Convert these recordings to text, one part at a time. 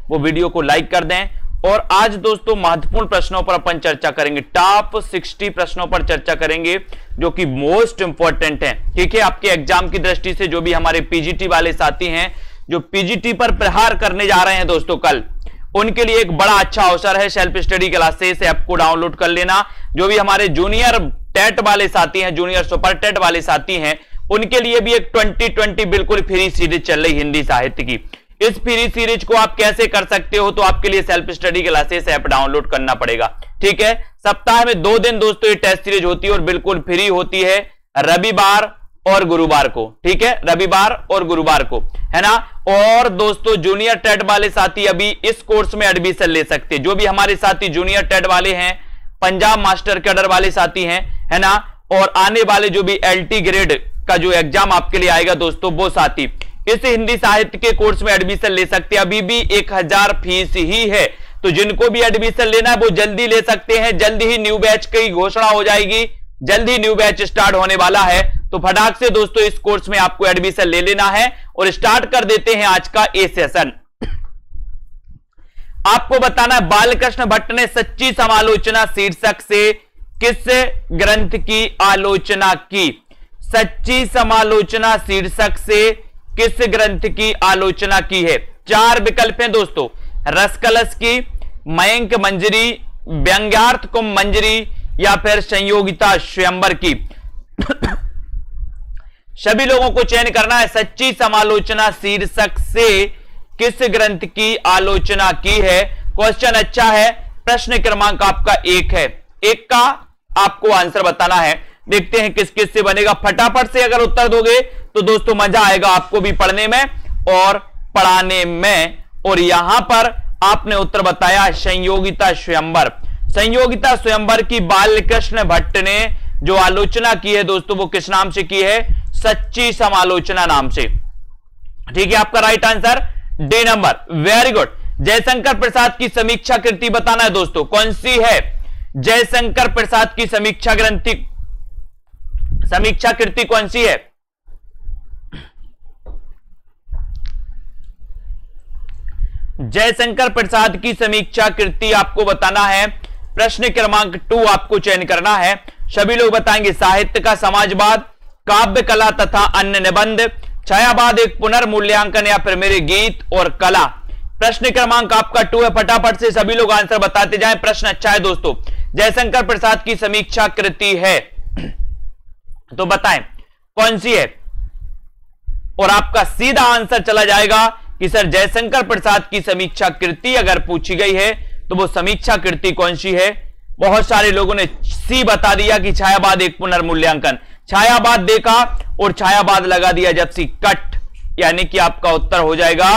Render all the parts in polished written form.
वो वीडियो को लाइक कर दें। और आज दोस्तों महत्वपूर्ण प्रश्नों पर अपन चर्चा करेंगे, टॉप 60 प्रश्नों पर चर्चा करेंगे जो कि मोस्ट इंपॉर्टेंट हैं। ठीक है, आपके एग्जाम की दृष्टि से जो भी हमारे पीजीटी वाले साथी हैं जो पीजीटी पर प्रहार करने जा रहे हैं दोस्तों कल, उनके लिए एक बड़ा अच्छा अवसर है। सेल्फ स्टडी क्लासेस ऐप को डाउनलोड कर लेना। जो भी हमारे जूनियर टेट वाले साथी हैं, जूनियर सुपर टेट वाले साथी हैं, उनके लिए भी एक 2020 बिल्कुल फ्री सीरीज चल रही हिंदी साहित्य की। इस फ्री सीरीज को आप कैसे कर सकते हो, तो आपके लिए self study classes app download करना पड़ेगा। ठीक है, सप्ताह में 2 दिन दोस्तों ये टेस्ट सीरीज होती है और बिल्कुल फ्री होती है, रविवार और गुरुवार को। ठीक है, रविवार और गुरुवार को, है ना। और दोस्तों जूनियर टेट वाले साथी अभी इस कोर्स में एडमिशन ले सकते हैं। जो भी हमारे साथी जूनियर टेट वाले हैं, पंजाब मास्टर कैडर वाले साथी हैं, है ना, और आने वाले जो भी एलटी ग्रेड का जो एग्जाम आपके लिए आएगा दोस्तों, वो साथी इस हिंदी साहित्य के कोर्स में एडमिशन ले सकते हैं। अभी भी 1000 फीस ही है, तो जिनको भी एडमिशन लेना है वो जल्दी ले सकते हैं। जल्दी ही न्यू बैच की घोषणा हो जाएगी, जल्दी न्यू बैच स्टार्ट होने वाला है, तो फटाक से दोस्तों इस कोर्स में आपको एडमिशन ले लेना है। और स्टार्ट कर देते हैं आज का ए सेशन। आपको बताना है बालकृष्ण भट्ट ने सच्ची समालोचना शीर्षक से किस ग्रंथ की आलोचना की। सच्ची समालोचना शीर्षक से किस ग्रंथ की आलोचना की है। 4 विकल्प हैं दोस्तों, रसकलश की, मयंक मंजरी, व्यंग्यार्थ कुंभ मंजरी या फिर संयोगिता स्वयंवर की। सभी लोगों को चयन करना है। सच्ची समालोचना शीर्षक से किस ग्रंथ की आलोचना की है। क्वेश्चन अच्छा है, प्रश्न क्रमांक आपका 1 है। 1 का आपको आंसर बताना है। देखते हैं किस किस से बनेगा। फटाफट से अगर उत्तर दोगे तो दोस्तों मजा आएगा आपको भी पढ़ने में और पढ़ाने में। और यहां पर आपने उत्तर बताया संयोगिता स्वयंवर। संयोगिता स्वयंवर की बालकृष्ण भट्ट ने जो आलोचना की है दोस्तों, वो किस नाम से की है, सच्ची समालोचना नाम से। ठीक है, आपका right answer D number, very good. Jaishankar Prasad की समीक्षा कृति बताना है दोस्तों, कौन सी है। जयशंकर प्रसाद की समीक्षा कृति कौन सी है। जयशंकर प्रसाद की समीक्षा कृति आपको बताना है। प्रश्न क्रमांक 2 आपको चयन करना है। सभी लोग बताएंगे साहित्य का समाजवाद, काव्य कला तथा अन्य निबंध, छायावाद एक पुनर्मूल्यांकन या फिर मेरे गीत और कला। प्रश्न क्रमांक आपका 2 है। फटाफट से सभी लोग आंसर बताते जाएं। प्रश्न अच्छा है दोस्तों, जयशंकर प्रसाद की समीक्षा कृति है, तो बताएं कौन सी है। और आपका सीधा आंसर चला जाएगा कि सर जयशंकर प्रसाद की समीक्षा कृति अगर पूछी गई है तो वो समीक्षा कृति कौन सी है। बहुत सारे लोगों ने सी बता दिया कि छायावाद एक पुनर्मूल्यांकन। छायावाद देखा और छायावाद लगा दिया जब सी कट, यानी कि आपका उत्तर हो जाएगा,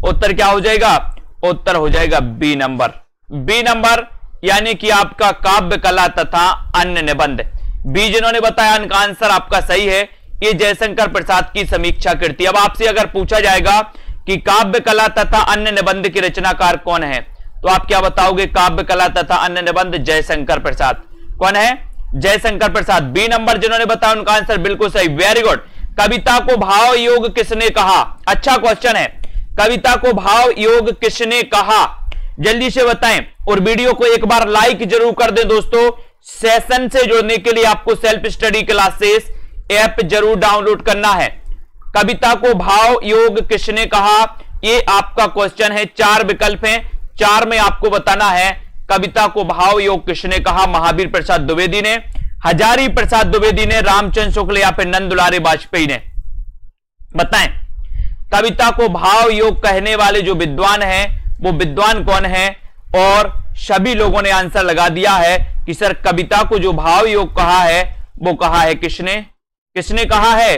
उत्तर क्या हो जाएगा, उत्तर हो जाएगा बी नंबर। बी नंबर यानी कि आपका काव्य कला तथा अन्य निबंध। बी जिन्होंने बताया उनका आंसर आपका सही है, ये जयशंकर प्रसाद की समीक्षा कृति। अब आपसे अगर पूछा जाएगा कि काव्य कला तथा अन्य निबंध के रचनाकार कौन है, तो आप क्या बताओगे, काव्य कला तथा अन्य निबंध जयशंकर प्रसाद। कौन है, जयशंकर प्रसाद। बी नंबर जिन्होंने बताया उनका आंसर बिल्कुल सही, वेरी गुड। कविता को भाव योग किसने कहा, अच्छा क्वेश्चन है। कविता को भाव योग किसने कहा, जल्दी से बताएं। और वीडियो को एक बार लाइक जरूर कर दें दोस्तों। सेशन से जुड़ने के लिए आपको सेल्फ स्टडी क्लासेस ऐप जरूर डाउनलोड करना है। कविता को भाव योग किसने कहा, ये आपका क्वेश्चन है। 4 विकल्प हैं, 4 में आपको बताना है कविता को भाव योग किसने कहा। महावीर प्रसाद द्विवेदी ने, हजारी प्रसाद द्विवेदी ने, रामचंद्र शुक्ल या फिर नंद दुलारी वाजपेयी ने। बताएं कविता को भाव योग कहने वाले जो विद्वान हैं वो विद्वान कौन है। और सभी लोगों ने आंसर लगा दिया है कि सर कविता को जो भाव योग कहा है वो कहा है किसने, किसने कहा है,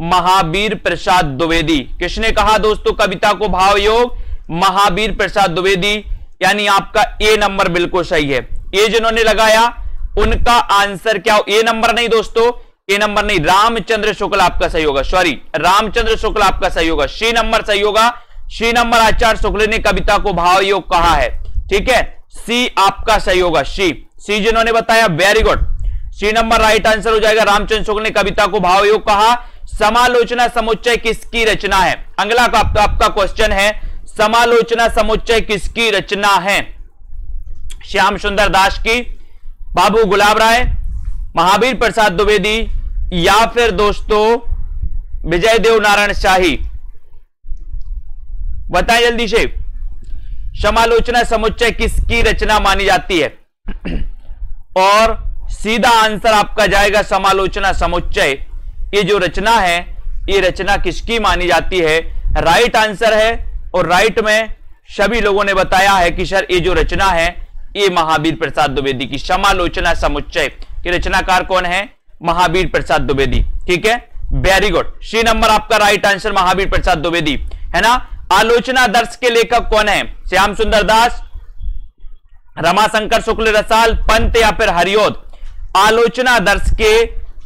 महावीर प्रसाद द्विवेदी। किसने कहा दोस्तों कविता को भाव योग, महावीर प्रसाद द्विवेदी, यानी आपका ए नंबर बिल्कुल सही है। ए जिन्होंने लगाया उनका आंसर क्या, ए नंबर नहीं दोस्तों, ए नंबर नहीं, रामचंद्र शुक्ल आपका सही होगा, सॉरी रामचंद्र शुक्ल आपका सही होगा, सी नंबर सही होगा। सी नंबर आचार्य शुक्ल ने कविता को भाव योग कहा है। ठीक है, सी आपका सही होगा, सी जिन्होंने बताया very good, C number right answer हो जाएगा। रामचंद्र शुक्ल ने कविता को भाव योग कहा। समालोचना समुच्चय किसकी रचना है, अगला आपका क्वेश्चन है। समालोचना समुच्चय किसकी रचना है? श्याम सुंदर दास की, बाबू गुलाब राय, महावीर प्रसाद द्विवेदी या फिर दोस्तों विजय देव नारायण शाही? बताएं जल्दी से, समालोचना समुच्चय किसकी रचना मानी जाती है? और सीधा आंसर आपका जाएगा समालोचना समुच्चय, ये जो रचना है ये रचना किसकी मानी जाती है? राइट आंसर है। और राइट में सभी लोगों ने बताया है कि सर ये जो रचना है ये महावीर प्रसाद द्विवेदी की, समालोचना समुच्चय की रचनाकार कौन है? महावीर प्रसाद द्विवेदी। ठीक है, वेरी गुड, सी नंबर आपका राइट आंसर महावीर प्रसाद द्विवेदी है ना। आलोचना दर्श के लेखक कौन है? श्याम सुंदर दास, रमाशंकर शुक्ल रसाल, पंत या फिर हरिओद? आलोचना दर्श के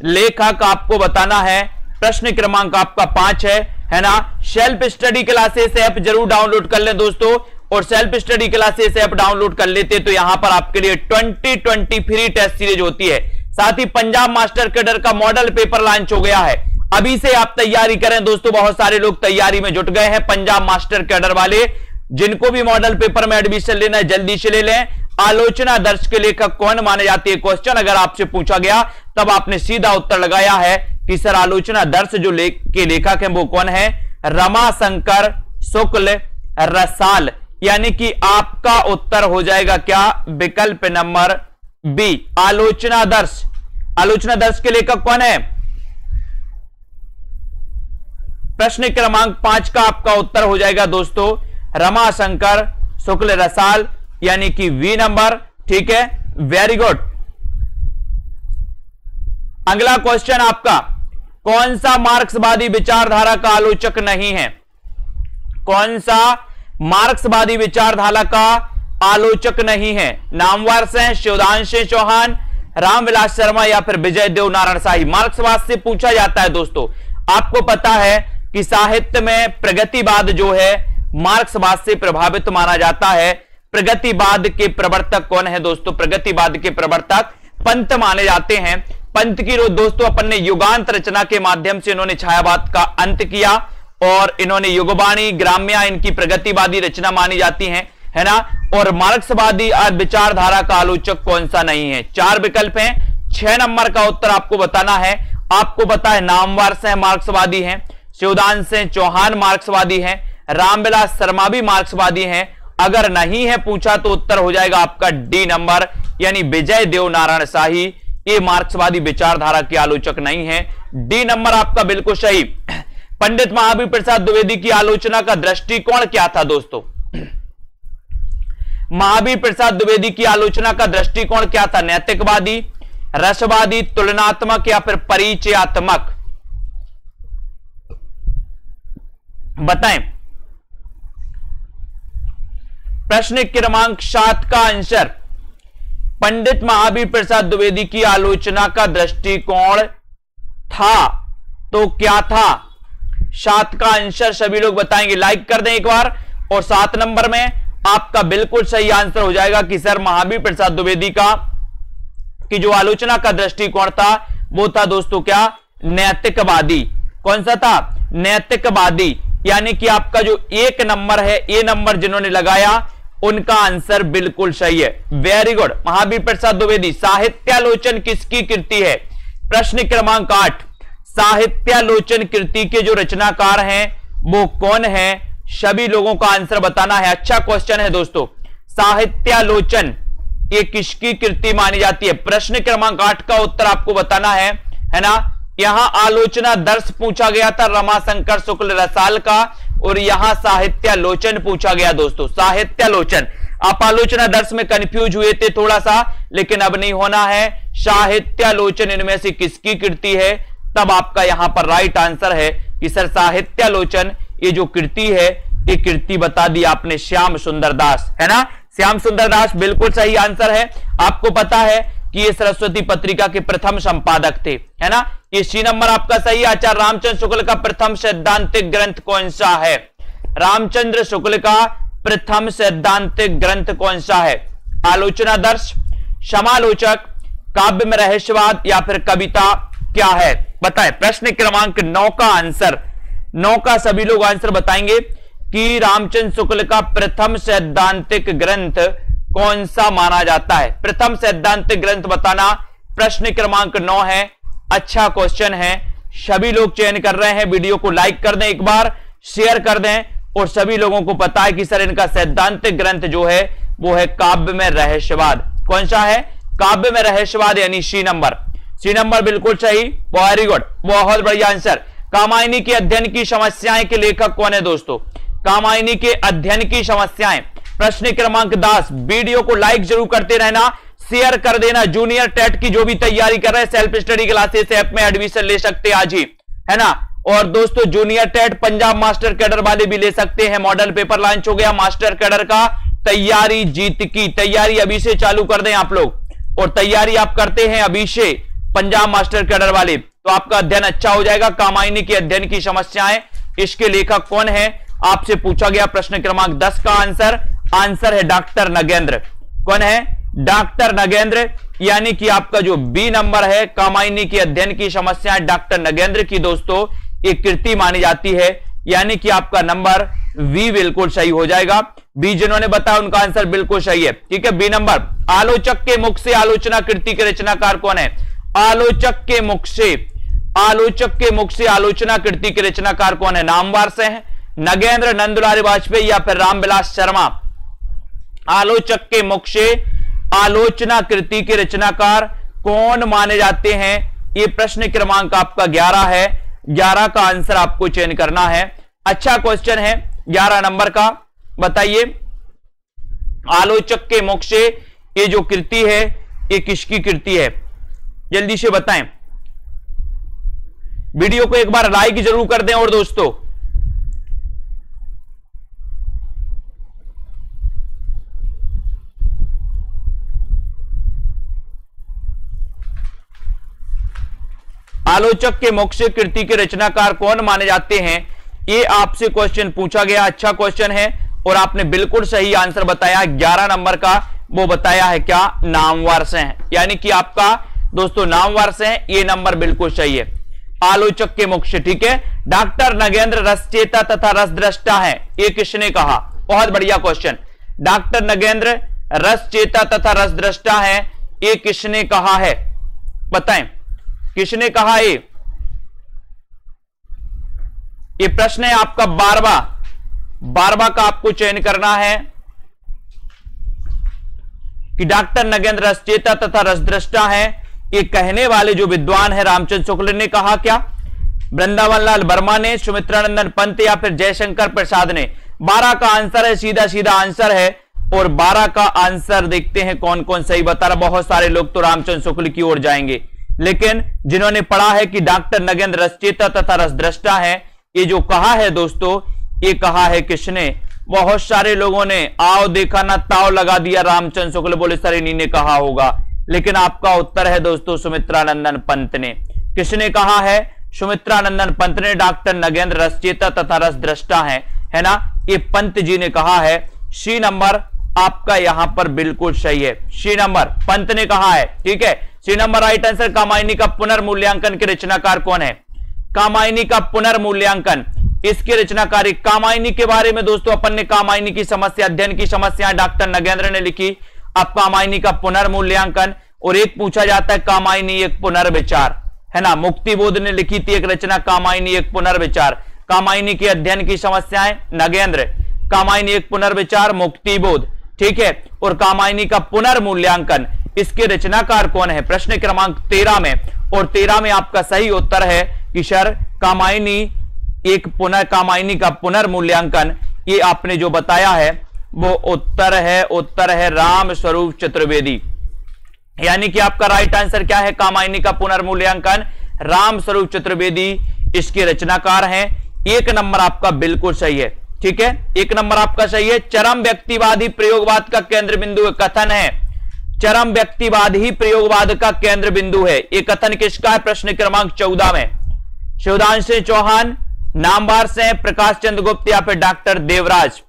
लेखक आपको बताना है। प्रश्न क्रमांक आपका 5 है ना। सेल्फ स्टडी क्लासेस ऐप जरूर डाउनलोड कर लें दोस्तों, और self study classes app download कर लेते तो यहां पर आपके लिए 2020 फ्री टेस्ट सीरीज होती है। साथ ही पंजाब मास्टर कैडर का मॉडल पेपर लॉन्च हो गया है, अभी से आप तैयारी करें दोस्तों। बहुत सारे लोग तैयारी में जुट गए हैं पंजाब मास्टर कैडर वाले, जिनको भी मॉडल पेपर में एडमिशन लेना है जल्दी से ले लें। आलोचना दर्श के लेखक कौन माने जाते हैं? क्वेश्चन अगर आपसे पूछा गया तब आपने सीधा उत्तर लगाया है कि सर आलोचना दर्श जो के लेखक हैं वो कौन है? रमाशंकर शुक्ल रसाल। यानी कि आपका उत्तर हो जाएगा क्या? विकल्प नंबर बी, आलोचना दर्श। आलोचना दर्श के लेखक कौन है? प्रश्न क्रमांक 5 का आपका उत्तर हो जाएगा दोस्तों रमाशंकर शुक्ल रसाल, यानी कि वी नंबर। ठीक है, वेरी गुड। अगला क्वेश्चन आपका, कौन सा मार्क्सवादी विचारधारा का आलोचक नहीं है? कौन सा मार्क्सवादी विचारधारा का आलोचक नहीं है? नामवार से शिवदांशु चौहान, रामविलास शर्मा या फिर विजय देव नारायण शाही? मार्क्सवाद से पूछा जाता है दोस्तों। आपको पता है कि साहित्य में प्रगतिवाद जो है मार्क्सवाद से प्रभावित माना जाता है। प्रगतिवाद के प्रवर्तक कौन है दोस्तों? प्रगतिवाद के प्रवर्तक पंत माने जाते हैं। पंत की दोस्तों अपन ने युगांत रचना के माध्यम से इन्होंने छायावाद का अंत किया, और इन्होंने युगवाणी, ग्राम्या इनकी प्रगतिवादी रचना मानी जाती हैं, है ना। और मार्क्सवादी विचारधारा का आलोचक कौन सा नहीं है? 4 विकल्प हैं, 6 नंबर का उत्तर आपको बताना है। आपको पता है नामवार से मार्क्सवादी हैं, शिवदांशु चौहान मार्क्सवादी हैं, रामविलास शर्मा भी मार्क्सवादी हैं। अगर नहीं है पूछा तो उत्तर हो जाएगा आपका डी नंबर, यानी विजय देव नारायण शाही। ये मार्क्सवादी विचारधारा के आलोचक नहीं है। डी नंबर आपका बिल्कुल सही। पंडित महावीर प्रसाद द्विवेदी की आलोचना का दृष्टिकोण क्या था दोस्तों? महावीर प्रसाद द्विवेदी की आलोचना का दृष्टिकोण क्या था? नैतिकवादी, रसवादी, तुलनात्मक या फिर परिचयात्मक? बताएं। प्रश्न क्रमांक 7 का आंसर, पंडित महावीर प्रसाद द्विवेदी की आलोचना का दृष्टिकोण था तो क्या था? 7 का आंसर सभी लोग बताएंगे, लाइक कर दें एक बार। और 7 नंबर में आपका बिल्कुल सही आंसर हो जाएगा कि सर महावीर प्रसाद द्विवेदी का की जो आलोचना का दृष्टिकोण था वो था दोस्तों क्या? नैतिकवादी। कौन सा था? नैतिकवादी। यानी कि आपका जो 1 नंबर है, ए नंबर जिन्होंने लगाया उनका आंसर बिल्कुल सही है। Very good, Mahavir Prasad Dwivedi. साहित्यालोचन किसकी कृति है? प्रश्न क्रमांक 8, साहित्यालोचन कृति के जो रचनाकार हैं वो कौन है? सभी लोगों का आंसर बताना है। अच्छा क्वेश्चन है दोस्तों, साहित्यालोचन ये किसकी कृति मानी जाती है? प्रश्न क्रमांक 8 का उत्तर आपको बताना है ना। यहां आलोचना दर्श पूछा गया था रमाशंकर शुक्ल रसाल का, और यहां साहित्यालोचन पूछा गया दोस्तों, साहित्यालोचन। आप आलोचना दर्श में कंफ्यूज हुए थे थोड़ा सा, लेकिन अब नहीं होना है। साहित्यालोचन इनमें से किसकी कृति है? तब आपका यहां पर राइट आंसर है कि सर साहित्यालोचन ये जो कृति है ये कृति बता दी आपने श्याम सुंदर दास, है ना। श्याम सुंदर दास बिल्कुल सही आंसर है। आपको पता है कि ये सरस्वती पत्रिका के प्रथम संपादक थे, है ना। ये सी नंबर आपका सही। आचार्य रामचंद्र शुक्ल का प्रथम सैद्धांतिक ग्रंथ कौन सा है? रामचंद्र शुक्ल का प्रथम सैद्धांतिक ग्रंथ कौन सा है? आलोचना दर्श, समालोचक, काव्य में रहस्यवाद या फिर कविता क्या है? बताएं। प्रश्न क्रमांक 9 का आंसर, 9 का सभी लोग आंसर बताएंगे कि रामचंद्र शुक्ल का प्रथम सैद्धांतिक ग्रंथ कौन सा माना जाता है? प्रथम सैद्धांतिक ग्रंथ बताना प्रश्न क्रमांक 9 है। अच्छा क्वेश्चन है, सभी लोग चयन कर रहे हैं। वीडियो को लाइक कर दें, एक बार शेयर कर दें, और सभी लोगों को पता है कि सर इनका सैद्धांतिक ग्रंथ जो है वो है काव्य में रहस्यवाद। कौन सा है? काव्य में रहस्यवाद, यानी सी नंबर। सी नंबर बिल्कुल सही, वेरी गुड, बहुत बढ़िया आंसर। कामायनी के अध्ययन की समस्याएं के लेखक कौन है दोस्तों? कामायनी के अध्ययन की समस्याएं, प्रश्न क्रमांक 10। वीडियो को लाइक जरूर करते रहना, शेयर कर देना। जूनियर टेट की जो भी तैयारी कर रहे हैं, सेल्फ स्टडी क्लासेस ऐप में एडमिशन ले सकते हैं आज ही, है ना। और दोस्तों junior TET Punjab master cadre वाले भी ले सकते हैं। मॉडल पेपर लॉन्च हो गया मास्टर कैडर का, तैयारी जीत की तैयारी अभी से चालू कर दें आप लोग, और तैयारी आप करते हैं अभी से पंजाब मास्टर कैडर वाले, तो आपका अध्ययन अच्छा हो जाएगा। कामायनी के अध्ययन की समस्याएं, इसके लेखक कौन है आपसे पूछा गया। प्रश्न क्रमांक 10 का आंसर है डॉक्टर नगेंद्र। कौन है? डॉक्टर नगेंद्र, यानी कि आपका जो बी नंबर है, कामायनी के अध्ययन की समस्याएं डॉक्टर नगेंद्र की दोस्तों एक कृति मानी जाती है, यानी कि आपका नंबर वी बिल्कुल सही हो जाएगा। बी जिन्होंने बताया उनका आंसर बिल्कुल सही है, ठीक है, बी नंबर। आलोचक के मुख से आलोचना कृति के रचनाकार कौन है? आलोचक के मुख से आलोचना कृति के रचनाकार कौन है? नामवार से है नगेंद्र, नंदलाल वाजपेयी या फिर रामविलास शर्मा। आलोचक के मुख से आलोचना कृति के रचनाकार कौन माने जाते हैं? ये प्रश्न क्रमांक आपका 11 है। 11 का आंसर आपको चयन करना है। अच्छा क्वेश्चन है 11 नंबर का, बताइए आलोचक के मुख से ये जो कृति है ये किसकी कृति है? जल्दी से बताएं। वीडियो को एक बार लाइक जरूर कर दें। और दोस्तों आलोचक के मुख से कृति के रचनाकार कौन माने जाते हैं, ये आपसे क्वेश्चन पूछा गया। अच्छा क्वेश्चन है और आपने बिल्कुल सही आंसर बताया। 11 नंबर का वो बताया है क्या? नामवार से है, यानी कि आपका दोस्तों नामवार से है, ये नंबर बिल्कुल सही है। आलोचक के मुख से, ठीक है। डॉक्टर नगेंद्र रसचेता तथा रसद्रष्टा है, ये किसने कहा? बहुत बढ़िया क्वेश्चन। डॉक्टर नगेंद्र रसचेता तथा रसद्रष्टा है, ये किसने कहा है? बताएं किसने कहा? ये प्रश्न है आपका 12वां का आपको चयन करना है कि डॉक्टर नगेंद्र रसचेता तथा रसद्रष्टा है, ये कहने वाले जो विद्वान है रामचंद्र शुक्ल ने कहा क्या? वृंदावन लाल वर्मा ने, सुमित्रानंदन पंत या फिर जयशंकर प्रसाद ने? 12 का आंसर है, सीधा सीधा आंसर है। और 12 का आंसर देखते हैं कौन कौन सही बता रहा। बहुत सारे लोग तो रामचंद्र शुक्ल की ओर जाएंगे, लेकिन जिन्होंने पढ़ा है कि डॉक्टर नगेंद्र रसचेता तथा रसद्रष्टा है, ये जो कहा है दोस्तों, ये कहा है किसने? बहुत सारे लोगों ने आओ देखा ना ताव लगा दिया, रामचंद्र शुक्ल बोले सर इन्हीं ने कहा होगा, लेकिन आपका उत्तर है दोस्तों सुमित्रानंदन पंत ने। किसने कहा है? सुमित्रानंदन पंत ने डॉक्टर नगेंद्र रसचेता तथा रसद्रष्टा है ना, ये पंत जी ने कहा है। सी नंबर आपका यहां पर बिल्कुल सही है, सी नंबर पंत ने कहा है, ठीक है, C number right answer. Kamayani का पुनर्मूल्यांकन के रचनाकार कौन है? कामायनी का पुनर्मूल्यांकन, इसके रचनाकारी कामायनी के बारे में दोस्तों अपन ने कामायनी की समस्या, अध्ययन की समस्या डॉक्टर नगेंद्र ने लिखी। अब कामायनी का पुनर्मूल्यांकन, और एक पूछा जाता है कामायनी एक पुनर्विचार, है ना, मुक्तिबोध ने लिखी थी एक रचना कामायनी एक पुनर्विचार। कामायनी के अध्ययन की समस्याएं नगेंद्र, कामायनी एक पुनर्विचार मुक्तिबोध, ठीक है। और कामायनी का पुनर्मूल्यांकन, इसके रचनाकार कौन है? प्रश्न क्रमांक 13 में, और 13 में आपका सही उत्तर है कि सर कामायनी कामायनी का पुनर्मूल्यांकन, ये आपने जो बताया है वो उत्तर है राम स्वरूप चतुर्वेदी, यानी कि आपका राइट आंसर क्या है? कामायनी का पुनर्मूल्यांकन राम स्वरूप चतुर्वेदी इसके रचनाकार हैं। 1 नंबर आपका बिल्कुल सही है, ठीक है, 1 नंबर आपका सही है। चरम व्यक्तिवाद ही प्रयोगवाद का केंद्र बिंदु कथन है, चरम व्यक्तिवाद ही प्रयोगवाद का केंद्र बिंदु है, ये कथन किसका है? प्रश्न क्रमांक 14 में शिवदांश चौहान, नामवार से प्रकाश चंद्र गुप्त या फिर डॉक्टर देवराज।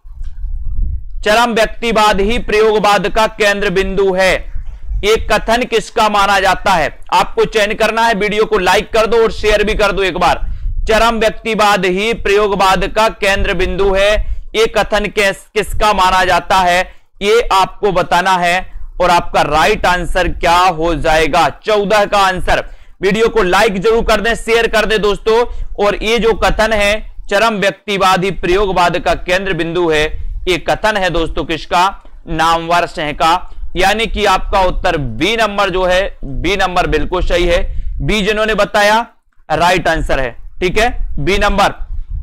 चरम व्यक्तिवाद ही प्रयोगवाद का केंद्र बिंदु है, ये कथन किसका माना जाता है? आपको चयन करना है। वीडियो को लाइक कर दो और शेयर भी कर दो एक बार। चरम व्यक्तिवाद ही प्रयोगवाद का केंद्र बिंदु है, ये कथन किसका माना जाता है, ये आपको बताना है और आपका राइट आंसर क्या हो जाएगा 14 का आंसर। वीडियो को लाइक जरूर कर दें, शेयर कर दें दोस्तों। और ये जो कथन है चरम व्यक्तिवाद ही प्रयोगवाद का केंद्र बिंदु है, ये कथन है दोस्तों किसका, नामवर सिंह का। यानी कि आपका उत्तर बी नंबर जो है, बी नंबर बिल्कुल सही है। बी जिन्होंने बताया राइट आंसर है, ठीक है, बी नंबर।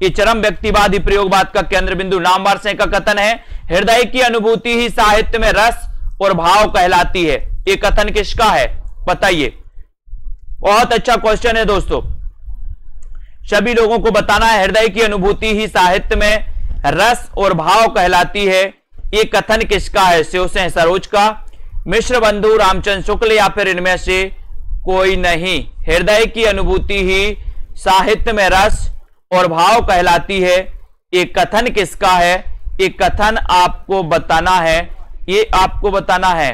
ये चरम व्यक्तिवादी प्रयोगवाद का केंद्र बिंदु नामवर सिंह का कथन है। हृदय की अनुभूति ही साहित्य में रस और भाव कहलाती है, ये कथन किसका है बताइए। बहुत अच्छा क्वेश्चन है दोस्तों, सभी लोगों को बताना है। हृदय की अनुभूति ही साहित्य में रस और भाव कहलाती है, ये कथन किसका है, शिवसिंह सरोज का, मिश्र बंधु, रामचंद्र शुक्ल या फिर इनमें से कोई नहीं। हृदय की अनुभूति ही साहित्य में रस और भाव कहलाती है, ये कथन किसका है, ये कथन आपको बताना है, ये आपको बताना है।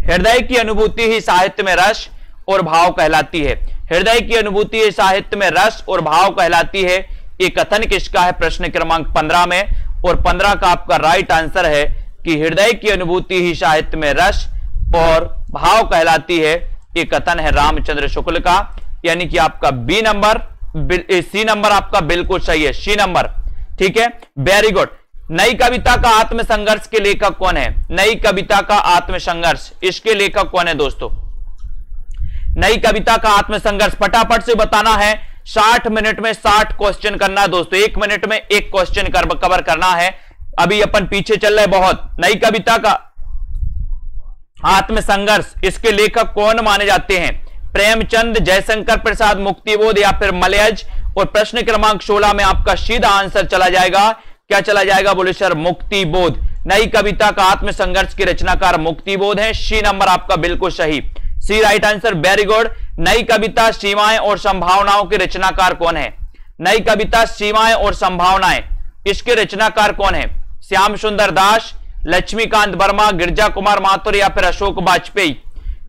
हृदय की अनुभूति ही साहित्य में रस और भाव कहलाती है। हृदय की अनुभूति ही साहित्य में रस और भाव कहलाती है, ये कथन किसका है प्रश्न क्रमांक 15 में। और 15 का आपका राइट आंसर है कि हृदय की अनुभूति ही साहित्य में रस और भाव कहलाती है, ये कथन है रामचंद्र शुक्ल का। यानी कि आपका बी नंबर, सी नंबर आपका बिल्कुल सही है, सी नंबर, ठीक है, वेरी गुड। नई कविता का आत्मसंघर्ष के लेखक कौन है, नई कविता का आत्मसंघर्ष, इसके लेखक कौन है दोस्तों। नई कविता का आत्मसंघर्ष फटाफट से बताना है, 60 मिनट में 60 क्वेश्चन करना है दोस्तों, 1 मिनट में 1 क्वेश्चन कवर करना है। अभी अपन पीछे चल रहे बहुत। नई कविता का आत्मसंघर्ष, इसके लेखक कौन माने जाते हैं, प्रेमचंद, जयशंकर प्रसाद, मुक्तिबोध या फिर मलयज। और प्रश्न क्रमांक 16 में आपका सीधा आंसर चला जाएगा, क्या चला जाएगा बोले सर, मुक्तिबोध। नई कविता का आत्मसंघर्ष के रचनाकार मुक्तिबोध है, सी नंबर आपका बिल्कुल सही, सी राइट आंसर, वेरी गुड। नई कविता सीमाएं और संभावनाओं के रचनाकार कौन है, नई कविता सीमाएं और संभावनाएं, इसके रचनाकार कौन है, श्याम सुंदर दास, लक्ष्मीकांत वर्मा, गिरजा कुमार माथुर या फिर अशोक वाजपेयी।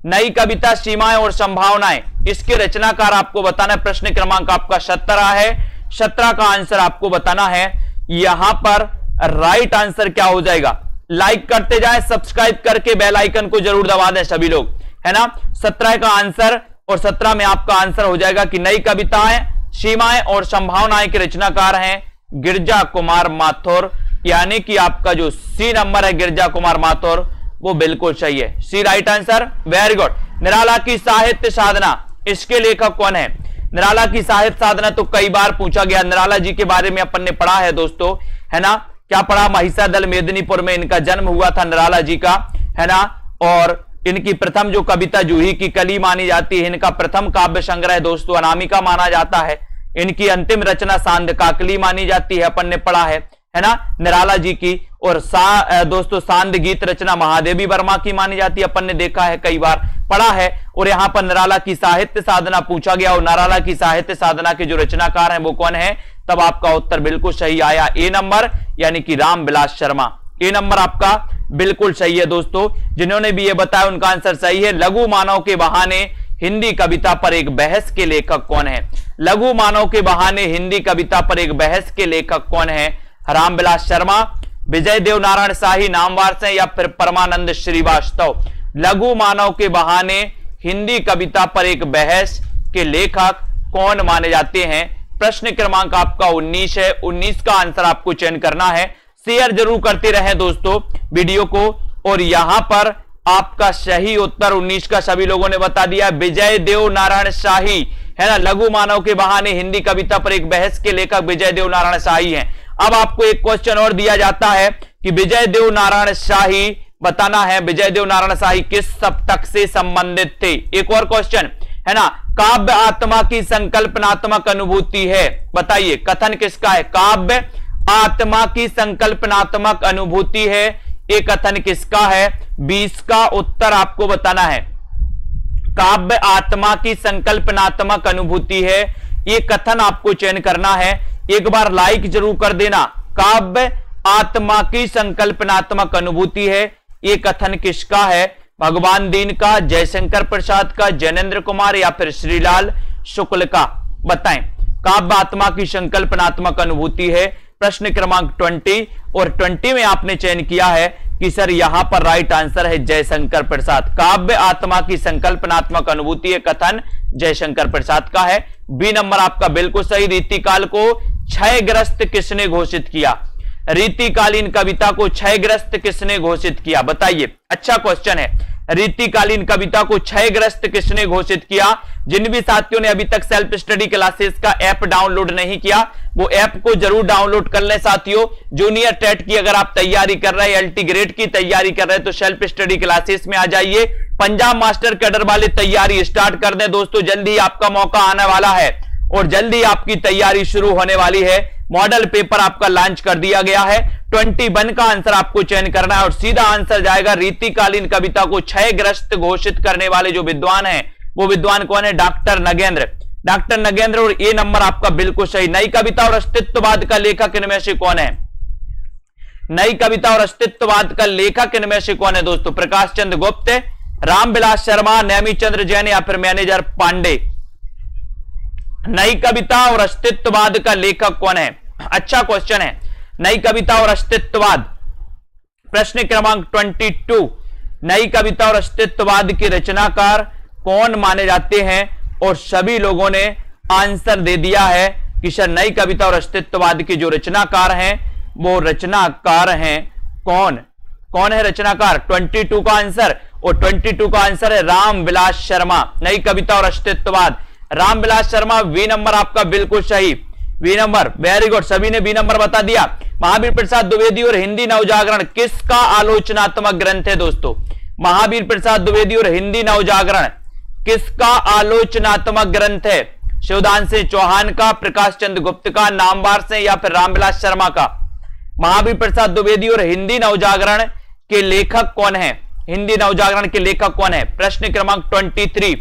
नई कविता सीमाएं और संभावनाएं, इसके रचनाकार आपको बताना है। प्रश्न क्रमांक आपका 17 है, 17 का आंसर आपको बताना है। यहां पर राइट आंसर क्या हो जाएगा, लाइक करते जाएं, सब्सक्राइब करके बेल आइकन को जरूर दबा दें सभी लोग, है ना। 17 का आंसर, और 17 में आपका आंसर हो जाएगा कि नई कविताएं सीमाएं और संभावनाएं के रचनाकार हैं गिरजा कुमार माथुर। यानी कि आपका जो सी नंबर है गिरजा कुमार माथुर, वो बिल्कुल सही है, सी राइट आंसर, वेरी गुड। निराला की साहित्य साधना, इसके लेखक कौन है, निराला की साहित्य साधना तो कई बार पूछा गया। निराला जी के बारे में अपन ने पढ़ा है दोस्तों, है ना, क्या पढ़ा, महिषादल मेदिनीपुर में इनका जन्म हुआ था निराला जी का, है ना। और इनकी प्रथम जो कविता जूही की कली मानी जाती है, इनका प्रथम काव्य संग्रह दोस्तों अनामिका माना जाता है। इनकी अंतिम रचना सांद काकली मानी जाती है, अपन ने पढ़ा है ना, निराला जी की। और दोस्तों सांद गीत रचना महादेवी वर्मा की मानी जाती है, अपन ने देखा है, कई बार पढ़ा है। और यहां पर निराला की साहित्य साधना पूछा गया, और निराला की साहित्य साधना के जो रचनाकार हैं वो कौन है, तब आपका उत्तर बिल्कुल सही आया, ए नंबर, यानी कि रामविलास शर्मा। ए नंबर आपका बिल्कुल सही है दोस्तों। जिन्होंने भी ये बताया उनका आंसर सही है। लघु मानव के बहाने हिंदी कविता पर एक बहस के लेखक कौन है, लघु मानव के बहाने हिंदी कविता पर एक बहस के लेखक कौन है, रामविलास शर्मा, विजय देव नारायण शाही, नामवर सिंह या फिर परमानंद श्रीवास्तव। लघु मानव के बहाने हिंदी कविता पर एक बहस के लेखक कौन माने जाते हैं। प्रश्न क्रमांक आपका 19 है, 19 का आंसर आपको चयन करना है। शेयर जरूर करते रहे दोस्तों वीडियो को। और यहां पर आपका सही उत्तर 19 का सभी लोगों ने बता दिया, विजय देव नारायण शाही, है ना। लघु मानव के बहाने हिंदी कविता पर एक बहस के लेखक विजय देव नारायण शाही हैं। अब आपको एक क्वेश्चन और दिया जाता है कि विजय देव नारायण शाही बताना है, विजय देव नारायण शाही किस सप्तक से संबंधित थे। एक और क्वेश्चन है ना, काव्य आत्मा की संकल्पनात्मक अनुभूति है, बताइए कथन किसका है, काव्य आत्मा की संकल्पनात्मक अनुभूति है, एक कथन किसका है। 20 का उत्तर आपको बताना है, काव्य आत्मा की संकल्पनात्मक अनुभूति है, ये कथन आपको चयन करना है। एक बार लाइक जरूर कर देना, काव्य आत्मा की संकल्पनात्मक अनुभूति है, ये कथन किसका है, भगवान दीन का, जयशंकर प्रसाद का, जैनेन्द्र कुमार या फिर श्रीलाल शुक्ल का, बताएं। काव्य आत्मा की संकल्पनात्मक अनुभूति है। प्रश्न क्रमांक 20 और 20 में आपने चयन किया है कि सर यहां पर राइट आंसर है जयशंकर प्रसाद। काव्य आत्मा की संकल्पनात्मक अनुभूति है, कथन जयशंकर प्रसाद का है। बी नंबर आपका बिल्कुल सही। रीतिकाल को क्षयग्रस्त किसने घोषित किया? रीतिकालीन कविता को क्षयग्रस्त किसने घोषित किया? बताइए, अच्छा क्वेश्चन है। रीतिकालीन कविता को क्षयग्रस्त किसने घोषित किया? जिन भी साथियों ने अभी तक सेल्फ स्टडी क्लासेस का ऐप डाउनलोड नहीं किया, वो ऐप को जरूर डाउनलोड कर लें साथियों। जूनियर टेट की अगर आप तैयारी कर रहे हैं, एलटी ग्रेड की तैयारी कर रहे हैं, तो सेल्फ स्टडी क्लासेस में आ जाइए। पंजाब मास्टर कैडर वाले तैयारी स्टार्ट कर दें दोस्तों, जल्दी आपका मौका आने वाला है और जल्दी आपकी तैयारी शुरू होने वाली है। मॉडल पेपर आपका लॉन्च कर दिया गया है। 21 का आंसर आपको चयन करना है और सीधा आंसर जाएगा रीतिकालीन कविता को क्षयग्रस्त घोषित करने वाले जो विद्वान हैं, वो विद्वान कौन है? डॉक्टर नगेंद्र। डॉक्टर नगेंद्र। और ए नंबर आपका बिल्कुल सही। नई कविता और अस्तित्ववाद का लेखक इनमें से कौन है? नई कविता और अस्तित्ववाद का लेखक इनमें से कौन है दोस्तों? प्रकाश चंद्र गुप्त, रामविलास शर्मा, नेमीचंद्र जैन या फिर मैनेजर पांडे। नई कविता और अस्तित्ववाद का लेखक कौन है? अच्छा क्वेश्चन है। नई कविता और अस्तित्ववाद, प्रश्न क्रमांक 22। नई कविता और अस्तित्ववाद के रचनाकार कौन माने जाते हैं? और सभी लोगों ने आंसर दे दिया है कि सर नई कविता और अस्तित्ववाद के जो रचनाकार हैं, वो रचनाकार हैं कौन? कौन है रचनाकार? 22 का आंसर, और 22 का आंसर है रामविलास शर्मा। नई कविता और अस्तित्ववाद, रामविलास शर्मा। वी नंबर आपका बिल्कुल सही। वी नंबर, वेरी गुड, सभी ने बी नंबर बता दिया। महावीर प्रसाद द्विवेदी और हिंदी नवजागरण किसका आलोचनात्मक ग्रंथ है दोस्तों? महावीर प्रसाद द्विवेदी और हिंदी नवजागरण किसका आलोचनात्मक ग्रंथ है? शिवदान चौहान का, प्रकाश चंद्र गुप्त का, नामवार से या फिर रामविलास शर्मा का? महावीर प्रसाद द्विवेदी और हिंदी नवजागरण के लेखक कौन है? हिंदी नवजागरण के लेखक कौन है? प्रश्न क्रमांक 23।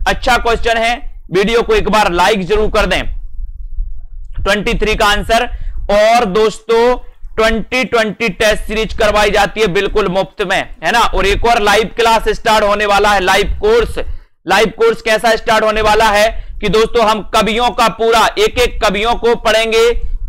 अच्छा क्वेश्चन है, वीडियो को एक बार लाइक जरूर कर दें। 23 का आंसर। और दोस्तों 2020 टेस्ट सीरीज करवाई जाती है बिल्कुल मुफ्त में, है ना। और एक और लाइव क्लास स्टार्ट होने वाला है, लाइव कोर्स। लाइव कोर्स कैसा स्टार्ट होने वाला है कि दोस्तों हम कवियों का पूरा, एक एक कवियों को पढ़ेंगे,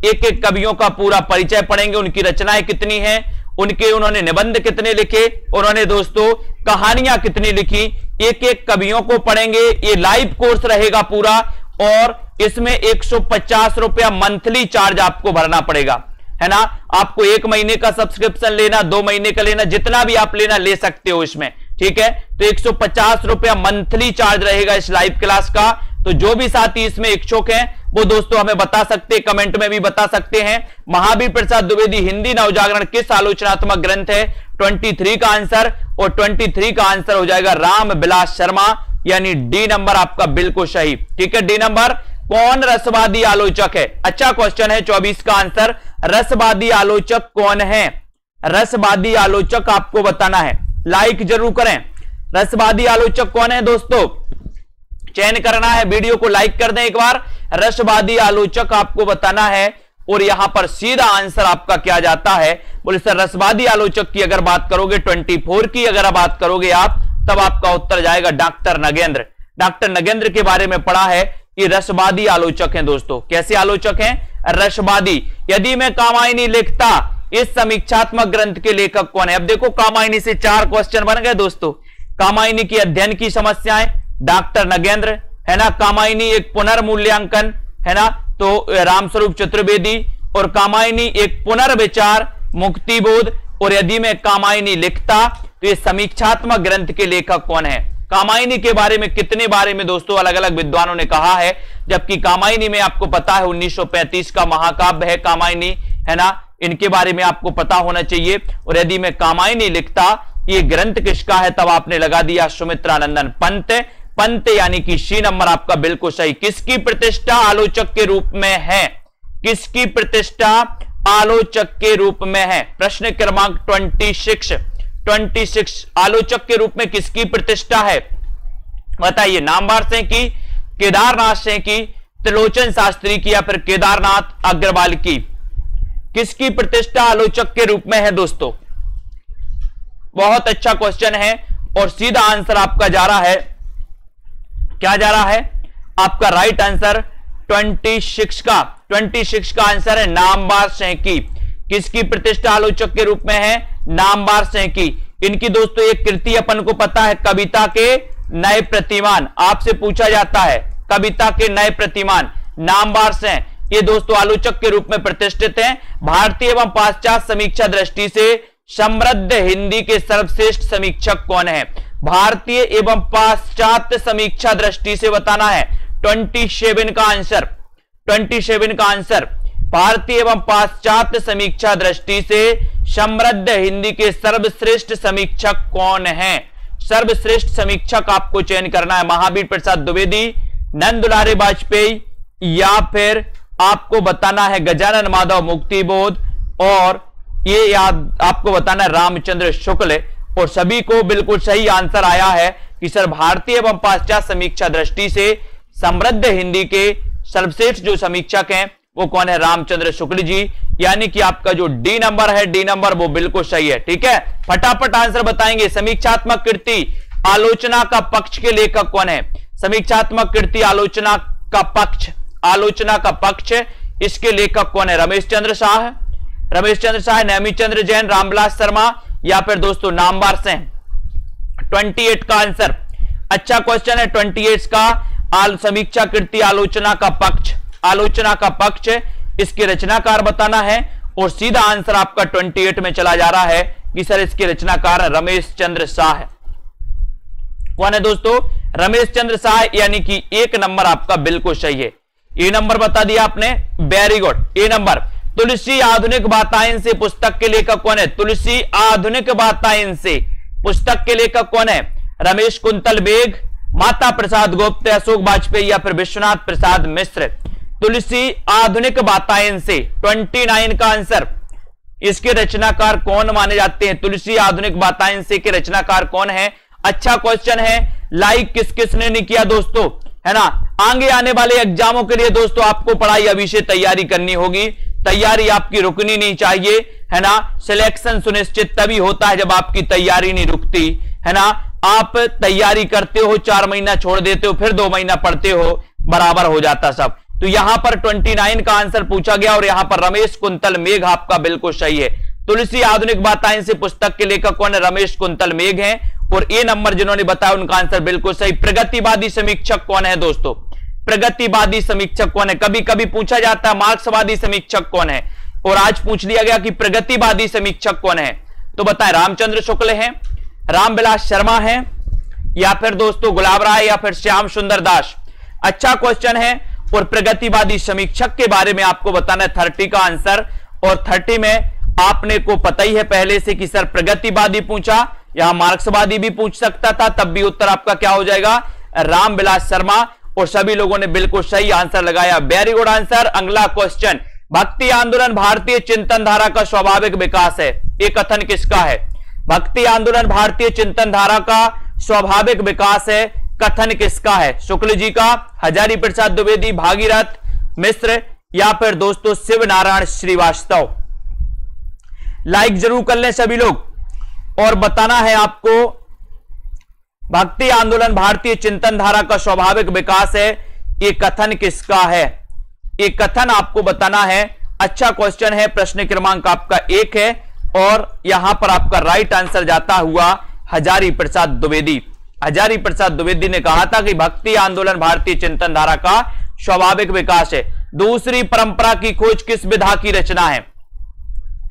एक एक कवियों का पूरा परिचय पढ़ेंगे, उनकी रचनाएं कितनी हैं, उन्होंने निबंध कितने लिखे, उन्होंने दोस्तों कहानियां कितनी लिखी, एक एक कवियों को पढ़ेंगे। ये लाइव कोर्स रहेगा पूरा और इसमें 150 रुपया मंथली चार्ज आपको भरना पड़ेगा, है ना। आपको 1 महीने का सब्सक्रिप्शन लेना, 2 महीने का लेना, जितना भी आप लेना ले सकते हो इसमें, ठीक है। तो 150 रुपया मंथली चार्ज रहेगा इस लाइव क्लास का। तो जो भी साथी इसमें इच्छुक हैं वो दोस्तों हमें बता सकते हैं, कमेंट में भी बता सकते हैं। महावीर प्रसाद द्विवेदी हिंदी नवजागरण किस आलोचनात्मक ग्रंथ है? 23 का आंसर, और 23 का आंसर हो जाएगा रामविलास शर्मा, यानी डी नंबर आपका बिल्कुल सही, ठीक है। D number. कौन रसवादी आलोचक है? अच्छा क्वेश्चन है। 24 का आंसर, रसवादी आलोचक कौन है? रसवादी आलोचक आपको बताना है, लाइक जरूर करें। रसवादी आलोचक कौन है दोस्तों? चयन करना है, वीडियो को लाइक कर दें एक बार। रसवादी आलोचक आपको बताना है और यहां पर सीधा आंसर आपका क्या जाता है? बोले सर रसवादी आलोचक की अगर बात करोगे, 24 की अगर बात करोगे आप, तब आपका उत्तर जाएगा डॉक्टर नगेंद्र। डॉक्टर नगेंद्र के बारे में पढ़ा है, ये रसवादी आलोचक हैं दोस्तों। कैसे आलोचक हैं? रसवादी। यदि मैं कामायनी लिखता, इस समीक्षात्मक ग्रंथ के लेखक कौन है? अब देखो कामायनी से 4 क्वेश्चन बन गए दोस्तों। कामायनी की अध्ययन की समस्याएं, डॉक्टर नगेंद्र, है ना। कामायनी एक पुनर्मूल्यांकन, है ना, तो रामस्वरूप चतुर्वेदी। और कामायनी एक पुनर्विचार, मुक्तिबोध। और यदि मैं कामायनी लिखता, तो ये समीक्षात्मक ग्रंथ के लेखक कौन है? कामायनी के बारे में कितने बारे में दोस्तों अलग अलग विद्वानों ने कहा है, जबकि कामायनी में आपको पता है 1935 का महाकाव्य है कामायनी, है ना। इनके बारे में आपको पता होना चाहिए। और यदि मैं कामायनी लिखता, ये ग्रंथ किसका है? तब आपने लगा दिया सुमित्रानंदन पंत। पंत यानी कि सी नंबर आपका बिल्कुल सही। किसकी प्रतिष्ठा आलोचक के रूप में है? किसकी प्रतिष्ठा आलोचक के रूप में है? प्रश्न क्रमांक 26 आलोचक के रूप में किसकी प्रतिष्ठा है? बताइए। नामवार से की, केदारनाथ से की, त्रिलोचन शास्त्री की, या फिर केदारनाथ अग्रवाल की? किसकी प्रतिष्ठा आलोचक के रूप में है दोस्तों? बहुत अच्छा क्वेश्चन है और सीधा आंसर आपका जा रहा है, क्या जा रहा है? आपका राइट आंसर 26 का 26 का आंसर है नामवर सैंकी। किसकी प्रतिष्ठा आलोचक के रूप में है? नामवर सैंकी। इनकी दोस्तों एक कृति अपन को पता है, कविता के नए प्रतिमान। आपसे पूछा जाता है कविता के नए प्रतिमान नामवर सैन, ये दोस्तों आलोचक के रूप में प्रतिष्ठित हैं। भारतीय एवं पाश्चात्य समीक्षा दृष्टि से समृद्ध हिंदी के सर्वश्रेष्ठ समीक्षक कौन है? भारतीय एवं पाश्चात्य समीक्षा दृष्टि से बताना है 27 का आंसर। 27 का आंसर भारतीय एवं पाश्चात्य समीक्षा दृष्टि से समृद्ध हिंदी के सर्वश्रेष्ठ समीक्षक कौन है? सर्वश्रेष्ठ समीक्षक आपको चयन करना है महावीर प्रसाद द्विवेदी, नंद दुलारे वाजपेयी, या फिर आपको बताना है गजानन माधव मुक्तिबोध, और ये याद आपको बताना है रामचंद्र शुक्ल। और सभी को बिल्कुल सही आंसर आया है कि सर भारतीय एवं पाश्चात्य समीक्षा दृष्टि से समृद्ध हिंदी के सर्वश्रेष्ठ जो समीक्षक हैं वो कौन है? रामचंद्र शुक्ल जी। यानी कि आपका जो डी नंबर है, डी नंबर वो बिल्कुल सही है। ठीक है, फटाफट आंसर बताएंगे। समीक्षात्मक कृति आलोचना का पक्ष के लेखक कौन है? समीक्षात्मक कृति आलोचना का पक्ष, आलोचना का पक्ष, इसके लेखक कौन है? रमेश चंद्र शाह, रमेश चंद्र शाह, नेमी चंद्र जैन, रामविलास शर्मा, या फिर दोस्तों नामवर सैन। 28 का आंसर, अच्छा क्वेश्चन है 28 का। समीक्षा कृति आलोचना का पक्ष, आलोचना का पक्ष, इसके रचनाकार बताना है। और सीधा आंसर आपका 28 में चला जा रहा है कि सर इसके रचनाकार रमेश चंद्र शाह कौन है दोस्तों? रमेश चंद्र शाह, यानी कि एक नंबर आपका बिल्कुल सही है। ए नंबर बता दिया आपने, वेरी गुड। ए नंबर। तुलसी आधुनिक वातायन से पुस्तक के लेखक कौन है? तुलसी आधुनिक वातायन से पुस्तक के लेखक कौन है? रमेश कुंतल बेग, माता प्रसाद गुप्त, अशोक वाजपेयी, या फिर विश्वनाथ प्रसाद मिश्र। तुलसी आधुनिक वातायन से 29 का आंसर। इसके रचनाकार कौन माने जाते हैं? तुलसी आधुनिक वातायन से के रचनाकार कौन है? अच्छा क्वेश्चन है। लाइक किस किसने नहीं किया दोस्तों, है ना? आगे आने वाले एग्जामों के लिए दोस्तों आपको पढ़ाई अभी से तैयारी करनी होगी। तैयारी आपकी रुकनी नहीं चाहिए, है ना? सिलेक्शन सुनिश्चित तभी होता है जब आपकी तैयारी नहीं रुकती, है ना? आप तैयारी करते हो, 4 महीना छोड़ देते हो, फिर 2 महीना पढ़ते हो, बराबर हो जाता सब। तो यहां पर 29 का आंसर पूछा गया और यहां पर रमेश कुंतल मेघ आपका बिल्कुल सही है। तुलसी आधुनिक वातायन से पुस्तक के लेखक कौन है? रमेश कुंतल मेघ हैं। और ए नंबर जिन्होंने बताया उनका आंसर बिल्कुल सही। प्रगतिवादी समीक्षक कौन है दोस्तों? प्रगतिवादी समीक्षक कौन है? कभी कभी पूछा जाता है मार्क्सवादी समीक्षक कौन है, और आज पूछ लिया गया कि प्रगतिवादी समीक्षक कौन है। तो बताएं, रामचंद्र शुक्ल हैं, रामविलास शर्मा हैं, या फिर दोस्तों गुलाब राय, या फिर श्याम सुंदर दास। अच्छा क्वेश्चन है। और प्रगतिवादी समीक्षक के बारे में आपको बताना है 30 का आंसर। और 30 में आपने को पता ही है पहले से कि सर प्रगतिवादी पूछा, यहां मार्क्सवादी भी पूछ सकता था, तब भी उत्तर आपका क्या हो जाएगा? रामविलास शर्मा। और सभी लोगों ने बिल्कुल सही आंसर लगाया, वेरी गुड आंसर। अगला क्वेश्चन, भक्ति आंदोलन भारतीय चिंतन धारा का स्वाभाविक विकास है, ये कथन किसका है? भक्ति आंदोलन भारतीय चिंतन धारा का स्वाभाविक विकास है, कथन किसका है? शुक्ल जी का, हजारी प्रसाद द्विवेदी, भागीरथ मिश्र, या फिर दोस्तों शिव नारायण श्रीवास्तव। लाइक जरूर कर लें सभी लोग। और बताना है आपको भक्ति आंदोलन भारतीय चिंतन धारा का स्वाभाविक विकास है, ये कथन किसका है? ये कथन आपको बताना है। अच्छा क्वेश्चन है। प्रश्न क्रमांक आपका 1 है और यहां पर आपका राइट आंसर जाता हुआ हजारी प्रसाद द्विवेदी। हजारी प्रसाद द्विवेदी ने कहा था कि भक्ति आंदोलन भारतीय चिंतन धारा का स्वाभाविक विकास है। दूसरी परंपरा की खोज किस विधा की रचना है?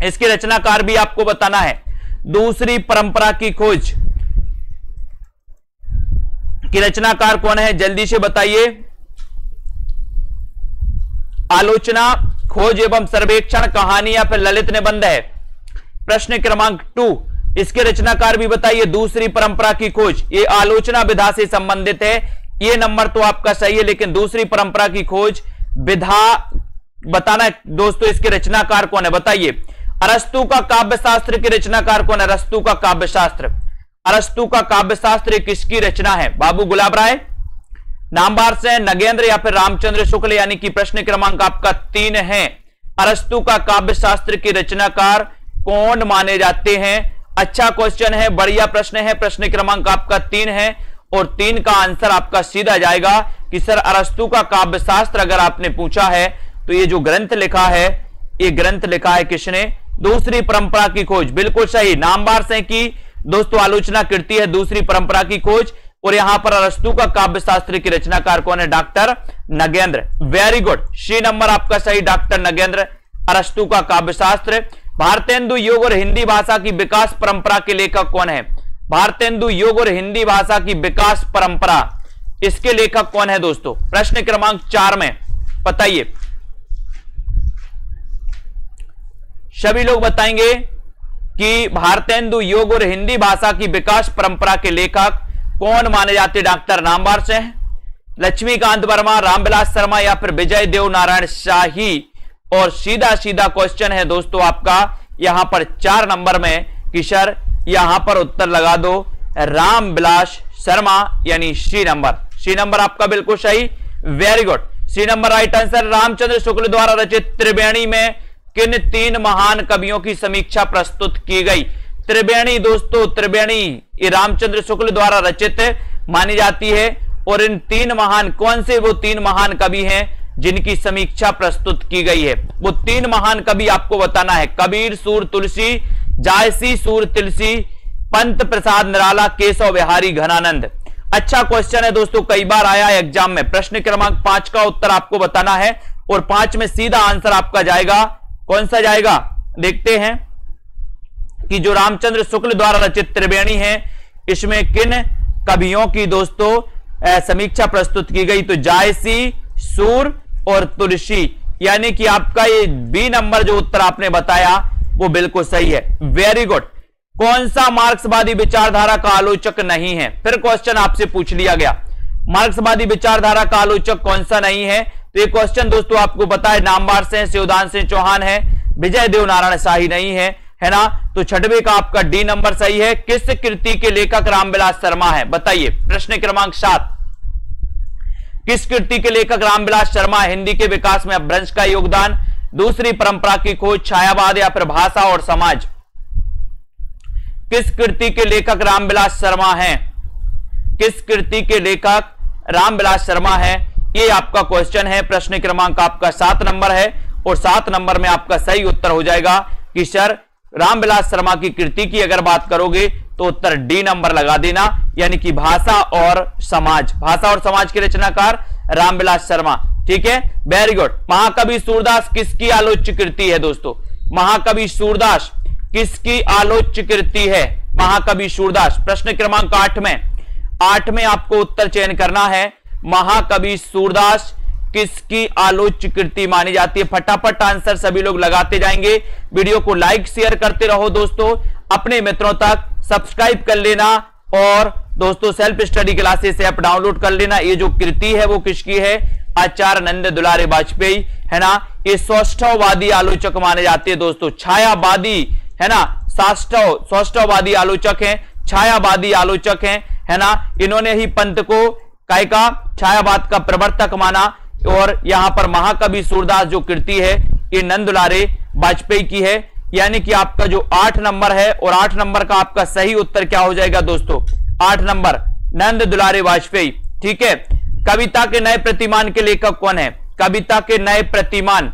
इसके रचनाकार भी आपको बताना है। दूसरी परंपरा की खोज की रचनाकार कौन है? जल्दी से बताइए। आलोचना, खोज एवं सर्वेक्षण, कहानी, या फिर ललित निबंध है? प्रश्न क्रमांक 2, इसके रचनाकार भी बताइए। दूसरी परंपरा की खोज, ये आलोचना विधा से संबंधित है। ये नंबर तो आपका सही है, लेकिन दूसरी परंपरा की खोज विधा बताना है दोस्तों। इसके रचनाकार कौन है बताइए। अरस्तु का काव्यशास्त्र के रचनाकार कौन है? अरस्तु का काव्यशास्त्र, अरस्तु का काव्यशास्त्र किसकी रचना है? बाबू गुलाब राय, नामवर सैन, नगेंद्र, या फिर रामचंद्र शुक्ल। यानी कि प्रश्न क्रमांक आपका 3 है। अरस्तु का काव्यशास्त्र की रचनाकार कौन माने जाते हैं? अच्छा क्वेश्चन है, बढ़िया प्रश्न है। प्रश्न क्रमांक आपका 3 है और 3 का आंसर आपका सीधा जाएगा कि सर अरस्तु का काव्य शास्त्र अगर आपने पूछा है तो ये जो ग्रंथ लिखा है, ये ग्रंथ लिखा है किसने? दूसरी परंपरा की खोज। बिल्कुल सही, नामवार से की दोस्तों आलोचना कीर्ति है दूसरी परंपरा की खोज। और यहां पर अरस्तु का काव्य शास्त्र की रचनाकार कौन है? Doctor Nagendra. Very good, C number आपका सही, डॉक्टर नगेंद्र। अरस्तु का काव्य शास्त्र। भारतेंदु योग और हिंदी भाषा की विकास परंपरा के लेखक कौन है? भारतेंदु योग और हिंदी भाषा की विकास परंपरा, इसके लेखक कौन है दोस्तों? प्रश्न क्रमांक 4 में बताइए, सभी लोग बताएंगे कि भारतेंदु योग और हिंदी भाषा की विकास परंपरा के लेखक कौन माने जाते? डॉक्टर नामवार से हैं, लक्ष्मीकांत वर्मा, रामविलास शर्मा या फिर विजय देव नारायण शाही। और सीधा सीधा क्वेश्चन है दोस्तों आपका यहां पर 4 नंबर में कि सर यहां पर उत्तर लगा दो रामविलास शर्मा, यानी सी नंबर। सी नंबर आपका बिल्कुल सही, very good, C number right answer. Ramchandra Shukla द्वारा रचित त्रिवेणी में किन 3 महान कवियों की समीक्षा प्रस्तुत की गई? त्रिवेणी दोस्तों, त्रिवेणी ये रामचंद्र शुक्ल द्वारा रचित मानी जाती है। और इन 3 महान, कौन से वो 3 महान कवि हैं जिनकी समीक्षा प्रस्तुत की गई है? वो 3 महान कवि आपको बताना है। कबीर सूर तुलसी, जायसी सूर तुलसी, पंत प्रसाद निराला, केशव बिहारी घनानंद। अच्छा क्वेश्चन है दोस्तों, कई बार आया है एग्जाम में। प्रश्न क्रमांक 5 का उत्तर आपको बताना है और 5 में सीधा आंसर आपका जाएगा, कौन सा जाएगा? देखते हैं कि जो रामचंद्र शुक्ल द्वारा रचित त्रिवेणी है, इसमें किन कवियों की दोस्तों समीक्षा प्रस्तुत की गई? तो जायसी, सूर और तुलसी, यानी कि आपका ये बी नंबर जो उत्तर आपने बताया वो बिल्कुल सही है, वेरी गुड। कौन सा मार्क्सवादी विचारधारा का आलोचक नहीं है? फिर क्वेश्चन आपसे पूछ लिया गया, मार्क्सवादी विचारधारा का आलोचक कौन सा नहीं है? तो ये क्वेश्चन दोस्तों आपको पता है, नामवार से शिवदान सिंह चौहान है, विजय देव नारायण शाही नहीं है, है ना? तो 6वें का आपका डी नंबर सही है। किस कृति के लेखक रामविलास शर्मा है? बताइए। प्रश्न क्रमांक 7, किस कृति के लेखक रामविलास शर्मा? हिंदी के विकास में अपभ्रंश का योगदान, दूसरी परंपरा की खोज, छायावाद या फिर भाषा और समाज। किस कृति के लेखक रामविलास शर्मा हैं? किस कृति के लेखक रामविलास शर्मा हैं? ये आपका क्वेश्चन है। प्रश्न क्रमांक आपका 7 नंबर है और 7 नंबर में आपका सही उत्तर हो जाएगा कि सर रामविलास शर्मा की कृति की अगर बात करोगे तो उत्तर डी नंबर लगा देना, यानी कि भाषा और समाज। भाषा और समाज के रचनाकार रामविलास शर्मा, ठीक है, वेरी गुड। महाकवि सूरदास किसकी आलोच्य कृति है दोस्तों? महाकवि सूरदास किसकी आलोच्य कृति है? महाकवि सूरदास। प्रश्न क्रमांक 8 में आपको उत्तर चयन करना है। महाकवि सूरदास किसकी आलोच्य कृति मानी जाती है? फटाफट आंसर सभी लोग लगाते जाएंगे। वीडियो को लाइक शेयर करते रहो दोस्तों, अपने मित्रों तक सब्सक्राइब कर लेना और दोस्तों self study classes app download कर लेना। ये जो कृति है वो किसकी है? आचार्य नंद दुलारे वाजपेयी, है ना? ये सौष्ठववादी आलोचक माने जाते हैं दोस्तों, छायावादी, है ना? सौष्ठववादी आलोचक हैं, छायावादी आलोचक हैं, है ना? इन्होंने ही पंत को काय का छायावाद का प्रवर्तक माना। और यहां पर महाकवि सूरदास जो कृति है ये नंद दुलारे वाजपेयी की है, यानी कि आपका जो 8 नंबर है और 8 नंबर का आपका सही उत्तर क्या हो जाएगा दोस्तों? 8 नंबर नंद दुलारे वाजपेयी, ठीक है। कविता के नए प्रतिमान के लेखक कौन है? कविता के नए प्रतिमान,